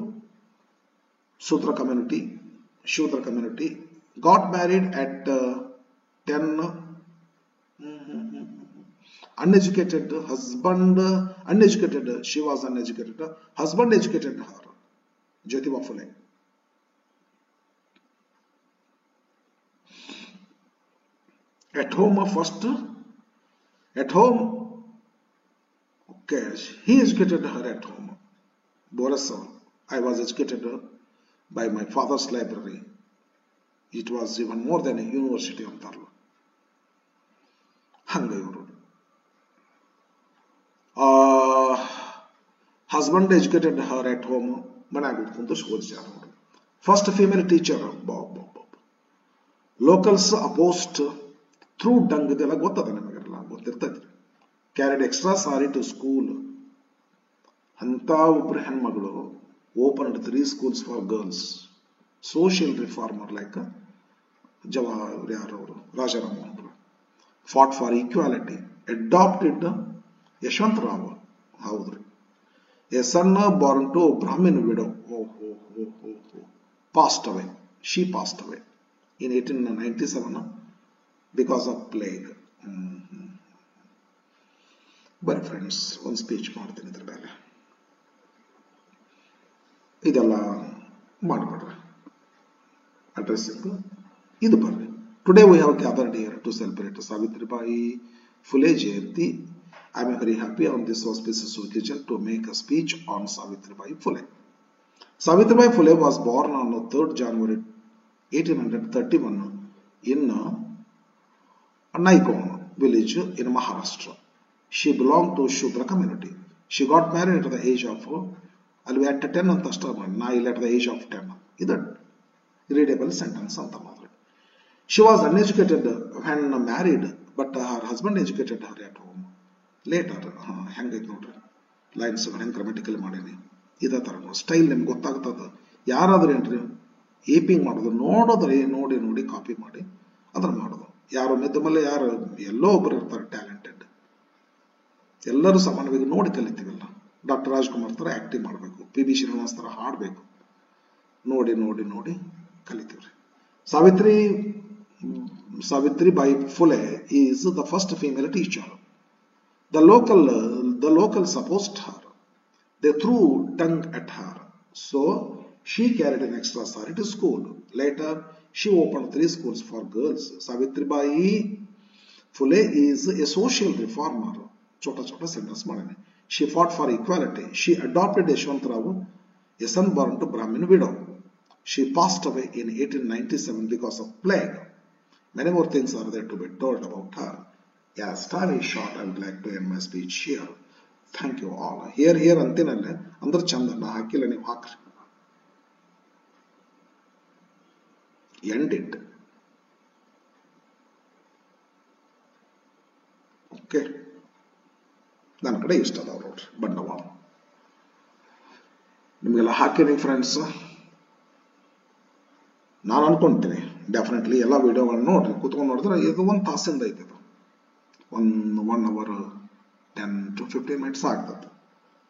Shudra community, got married at 10, uneducated, she was uneducated, husband educated her, Jyotiba Phule. At home, okay, he educated her at home. Borasa, I was educated by my father's library. It was even more than a university ಅಂತಾರಲ್ಲ, ಹಂಗ ಇವರು. Husband educated her at home, ಮನ್ಯಾಗ ಕುಂತು ಓದಿಸ್ಯಾರ ಅವರು. First female teacher, locals opposed through dung, ಇದೆಲ್ಲ ಗೊತ್ತದ ನಿಮಗೆಲ್ಲ ಗೊತ್ತಿರ್ತೈತಿ. Carried extra sari to school. ಅಂತ ಒಬ್ಬರು ಹೆಣ್ಮಗಳು opened 3 schools for girls. Social reformer like Rajaram Mohan. Fought for equality. Adopted Yashwant Rao. A son born to a Brahmin widow. Passed away. She passed away in 1897 because of plague. But friends, one speech ಮಾಡ್ತೀನಿ ಇದ್ರ ಮೇಲೆ. ಇದೆಲ್ಲ ಮಾಡಬೇಡ್ರಿ. Addressing ಇದು ಬರ್ರಿ. Today we have gathered here to celebrate Savitribai Phule Jayanti. I am very happy on this auspicious occasion to make a speech on Savitribai Phule. Savitribai Phule was born on 3rd January 1831 in Naigaon village in Maharashtra. She belonged to Shudra community. She got married at the age of at 10 ಅಂತ ಅಷ್ಟ ಮಾಡಿ, ನಾ ಇಲ್ಲ at the age of 10. ಇದು readable sentence ಅಂತ ಮಾತ್ರ. She was uneducated when married, but her husband educated her at home. Later, ಹೆಂಗೈತೆ ನೋಡ್ರಿ, ಲೈನ್ಸ್ ಹೆಂಗೆ ಗ್ರಾಮೆಟಿಕಲಿ ಮಾಡೀನಿ, ಇದೇ ಥರ ಸ್ಟೈಲ್ ನಿಮ್ಗೆ ಗೊತ್ತಾಗ್ತದ. ಯಾರಾದ್ರೂ ಏನ್ರಿ ಏಪಿಂಗ್ ಮಾಡೋದು, ನೋಡೋದ್ರಿ, ನೋಡಿ ಕಾಪಿ ಮಾಡಿ ಅದ್ರ ಮಾಡೋದು. ಯಾರು ಮೆದ್ದ ಮೇಲೆ ಯಾರು ಎಲ್ಲೋ ಒಬ್ರು ಇರ್ತಾರೆ ಟ್ಯಾಲೆಂಟೆಡ್, ಎಲ್ಲರೂ ಸಮಾನವಾಗಿ ನೋಡಿ ಕಲಿತೀವಲ್ಲ. ಡಾಕ್ಟರ್ ರಾಜ್ಕುಮಾರ್ ಥರ ಆಕ್ಟಿಂಗ್ ಮಾಡಬೇಕು, PB ಶ್ರೀನಿವಾಸ್ ಥರ ಹಾಡಬೇಕು, ನೋಡಿ ಕಲಿತೀವ್ರಿ. Savitribai Phule is the first female teacher. The locals opposed her. They threw dung at her. So she carried an extra sari to school. Later, she opened 3 schools for girls. Savitribai Phule is a social reformer. Chota sentence madine. She fought for equality. She adopted Yashwant Rao, a son born to Brahmin widow. She passed away in 1897 because of plague. Many more things are there to be told about her. Yes, time is short. I would like to end my speech here. Thank you all. Here ಅಂತಿನಲ್ಲೇ ಅಂದ್ರೆ ಚಂದ ನಾ ಹಾಕಿಲ್ಲ, ನೀವು ಹಾಕ್ರಿ. End it. Okay, ನನ್ನ ಕಡೆ ಇಷ್ಟ ಅದಾವ ನೋಡ್ರಿ ಬಂಡವಾಳ. ನಿಮಗೆಲ್ಲ ಹಾಕಿನಿ ಫ್ರೆಂಡ್ಸ್. ನಾನು ಅನ್ಕೊಂತೀನಿ ಡೆಫಿನೆಟ್ಲಿ ಎಲ್ಲ ವಿಡಿಯೋಗಳನ್ನ ನೋಡ್ರಿ, ಕೂತ್ಕೊಂಡು ನೋಡಿದ್ರೆ ಇದು 1 ತಾಸಿಂದ ಐತೆ. ಇದು 1 hour 10 to 15 minutes ಆಗ್ತದೆ.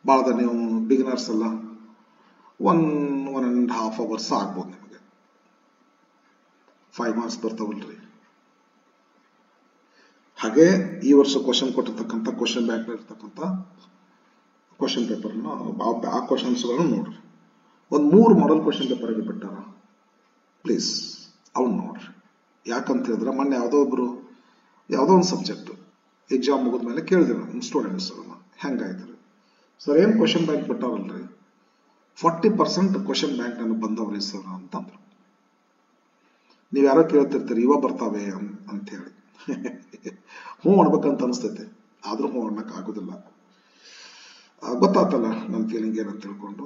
ಭಾಳದ ನೀವು ಬಿಗಿನರ್ಸ್ ಎಲ್ಲ 1.5 hours ಆಗ್ಬೋದು ನಿಮಗೆ. 5 marks ಬರ್ತಾವಲ್ರಿ. ಹಾಗೆ ಈ ವರ್ಷ ಕ್ವಶನ್ ಕೊಟ್ಟಿರ್ತಕ್ಕಂಥ ಕ್ವಶನ್ ಬ್ಯಾಂಕ್ ಇರ್ತಕ್ಕಂಥ ಕ್ವಶನ್ ಪೇಪರ್ನ ಆ ಕ್ವಶನ್ಸ್ಗಳನ್ನ ನೋಡ್ರಿ. ಒಂದು 3 ಮಾಡಲ್ ಕ್ವಶನ್ ಪೇಪರ್ ಬಿಟ್ಟಾರ, ಪ್ಲೀಸ್ ಅವ್ನು ನೋಡ್ರಿ. ಯಾಕಂತ ಹೇಳಿದ್ರೆ ಮೊನ್ನೆ ಯಾವುದೋ ಒಂದು ಸಬ್ಜೆಕ್ಟ್ ಎಕ್ಸಾಮ್ ಮುಗಿದ ಮೇಲೆ ಕೇಳಿದ್ರು ನಮ್ಮ ಸ್ಟೂಡೆಂಟ್ಸ್ ಹೆಂಗಾಯ್ತು ಸರ್, ಏನು ಕ್ವಶನ್ ಬ್ಯಾಂಕ್ ಬಿಟ್ಟಾರಲ್ರಿ, 40% ಕ್ವಶನ್ ಬ್ಯಾಂಕ್ ನನಗೆ ಬಂದವ್ರಿ ಸರ್ ಅಂತಂದ್ರು. ನೀವು ಯಾರೋ ಕೇಳ್ತಿರ್ತೀರಿ ಇವ ಬರ್ತಾವೆ ಅಂತ ಹೇಳಿ. ಹ್ಞೂ ಅನ್ಬೇಕಂತ ಅನಿಸ್ತೈತೆ, ಆದ್ರೂ ಹ್ಞೂ ಅನ್ನಕ್ ಆಗುದಿಲ್ಲ. ಗೊತ್ತಾತಲ್ಲ ನನ್ನ ಫೀಲಿಂಗ್ ಏನಂತ ತಿಳ್ಕೊಂಡು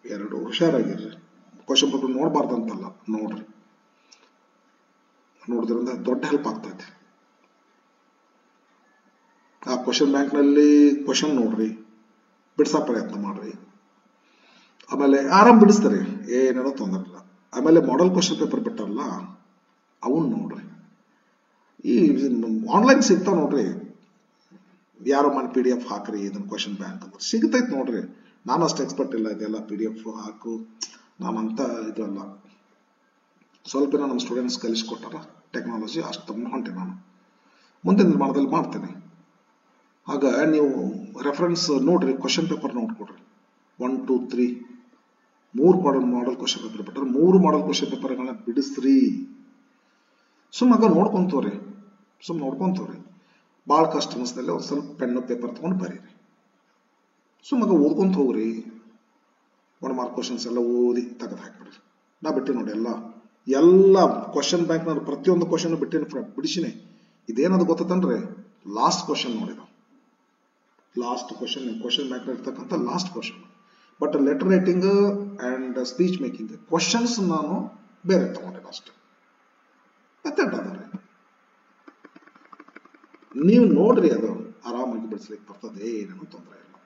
2 ಹುಷಾರಾಗಿರ್ರಿ. ಕ್ವಶನ್ ಪೇಪರ್ ನೋಡ್ಬಾರ್ದಂತಲ್ಲ, ನೋಡ್ರಿ. ನೋಡಿದ್ರಿಂದ ದೊಡ್ಡ ಹೆಲ್ಪ್ ಆಗ್ತೈತೆ. ಆ ಕ್ವಶನ್ ಬ್ಯಾಂಕ್ ನಲ್ಲಿ ಕ್ವಶನ್ ನೋಡ್ರಿ, ಬಿಡ್ಸೋ ಪ್ರಯತ್ನ ಮಾಡ್ರಿ. ಆಮೇಲೆ ಆರಾಮ್ ಬಿಡಿಸ್ತಾರೆ, ಏನೇನೋ ತೊಂದರೆ ಇಲ್ಲ. ಆಮೇಲೆ ಮಾಡೆಲ್ ಕ್ವಶನ್ ಪೇಪರ್ ಬಿಟ್ಟಾರಲ್ಲ ಅವನ್ ನೋಡ್ರಿ. ಈ ಆನ್ಲೈನ್ ಸಿಗ್ತಾವ ನೋಡ್ರಿ, ಯಾರೋ ಮನೆ PDF ಹಾಕ್ರಿ ಇದನ್ನ ಕ್ವಶನ್ ಬ್ಯಾಂಕ್ ಅಂದ್ರೆ ಸಿಗ್ತೈತೆ ನೋಡ್ರಿ. ನಾನು ಅಷ್ಟು ಎಕ್ಸ್ಪರ್ಟ್ ಇಲ್ಲ, ಇದೆಲ್ಲ PDF ಹಾಕು ನಾನಂತ ಇದಲ್ಲ. ಸ್ವಲ್ಪ ನಮ್ಮ ಸ್ಟೂಡೆಂಟ್ಸ್ ಕಲಿಸ್ಕೊಟ್ಟಾರ ಟೆಕ್ನಾಲಜಿ, ಅಷ್ಟು ಹೊಂಟೆ ನಾನು ಮುಂದಿನ ನಿರ್ಮಾಣದಲ್ಲಿ ಮಾಡ್ತೇನೆ. ಆಗ ನೀವು ರೆಫರೆನ್ಸ್ ನೋಡ್ರಿ, ಕ್ವಶನ್ ಪೇಪರ್ ನೋಡ್ಕೊಡ್ರಿ. 1 2 3 3 ಮಾಡಲ್ ಕ್ವಶನ್ ಪೇಪರ್ ಬಿಟ್ಟರೆ 3 ಮಾಡಲ್ ಕ್ವಶನ್ ಪೇಪರ್ಗಳನ್ನ ಬಿಡಿಸ್ರಿ. ಸುಮ್ಮಾಗ ನೋಡ್ಕೊಂತವ್ರಿ, ಭಾಳ ಕಷ್ಟ ಅನಿಸ್ದಲ್ಲಿ ಒಂದು ಸ್ವಲ್ಪ ಪೆನ್ನು ಪೇಪರ್ ತಗೊಂಡು ಬರೀರಿ. ಸುಮ್ಮಾಗ ಓದ್ಕೊಂತ ಹೋಗ್ರಿ. 1 ಮಾರ್ಕ್ ಕ್ವಶನ್ಸ್ ಎಲ್ಲ ಓದಿ ತೆಗೆದು ಹಾಕ್ಬಿಡ್ರಿ. ನಾ ಬಿಟ್ಟಿ ನೋಡಿ ಎಲ್ಲ ಕ್ವಶನ್ ಬ್ಯಾಂಕ್ ನ ಪ್ರತಿಯೊಂದು ಕ್ವಶನ್ ಬಿಡಿಸಿನಿ. ಇದೇನದು ಗೊತ್ತಂದ್ರೆ ಲಾಸ್ಟ್ ಕ್ವಶನ್ ನೋಡಿದ, ಲಾಸ್ಟ್ ಕ್ವಶನ್ ಬ್ಯಾಂಕ್ ಇರ್ತಕ್ಕಂಥ last question. But letter writing and speech making questions ನಾನು ಬೇರೆ ತಗೊಂಡಿಲ್ಲ ಅಷ್ಟೇ. ಮೆಥಡ್ ಅದಾರೆ, ನೀವು ನೋಡ್ರಿ, ಅದು ಆರಾಮಾಗಿ ಬಿಡಿಸ್ಲಿಕ್ಕೆ ಬರ್ತದೆ, ಏನೇನು ತೊಂದರೆ ಇಲ್ಲ.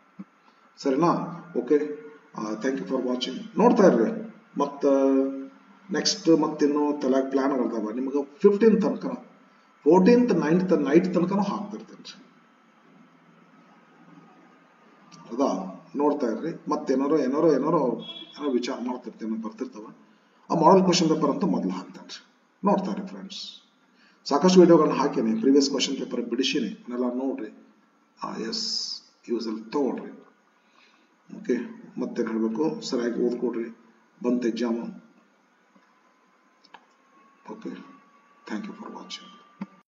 ಸರಿನಾ? Okay, thank you for watching. ನೋಡ್ತಾ ಇರ್ರಿ. ಮತ್ತ ನೆಕ್ಸ್ಟ್ ಮತ್ತಿನ್ನು ತಲೆಯಾಗ ಪ್ಲಾನ್ ಬರ್ತಾವ ನಿಮ್ಗೆ. 15 ತನಕ 14th 9th ನೈಟ್ ತನಕನೂ ಹಾಕ್ತಿರ್ತೇನೆ. ಹೌದಾ? ನೋಡ್ತಾ ಇರ್ರಿ. ಮತ್ತೇನಾರೋ ವಿಚಾರ ಮಾಡ್ತಿರ್ತೇನೆ, ಬರ್ತಿರ್ತಾವ. ಆ ಮಾಡಲ್ ಕ್ವಶನ್ ಪೇಪರ್ ಅಂತ ಮೊದಲು ಹಾಕ್ತೇನೆ. ನೋಡ್ತಾ ಇರಿ ಫ್ರೆಂಡ್ಸ್. ಸಾಕಷ್ಟು ವಿಡಿಯೋಗಳನ್ನ ಹಾಕೇನೆ, ಪ್ರೀವಿಯಸ್ ಕ್ವಶನ್ ಪೇಪರ್ ಬಿಡಿಸೀನಿ, ಅವನ್ನೆಲ್ಲ ನೋಡ್ರಿ. ಎಸ್, ಯೂಸಲ್ಲಿ ತಗೊಳ್ರಿ. ಓಕೆ, ಮತ್ತೇನು ಹೇಳಬೇಕು, ಸರಿಯಾಗಿ ಓದ್ಕೊಡ್ರಿ. ಬಂತ exam. Okay, thank you for watching.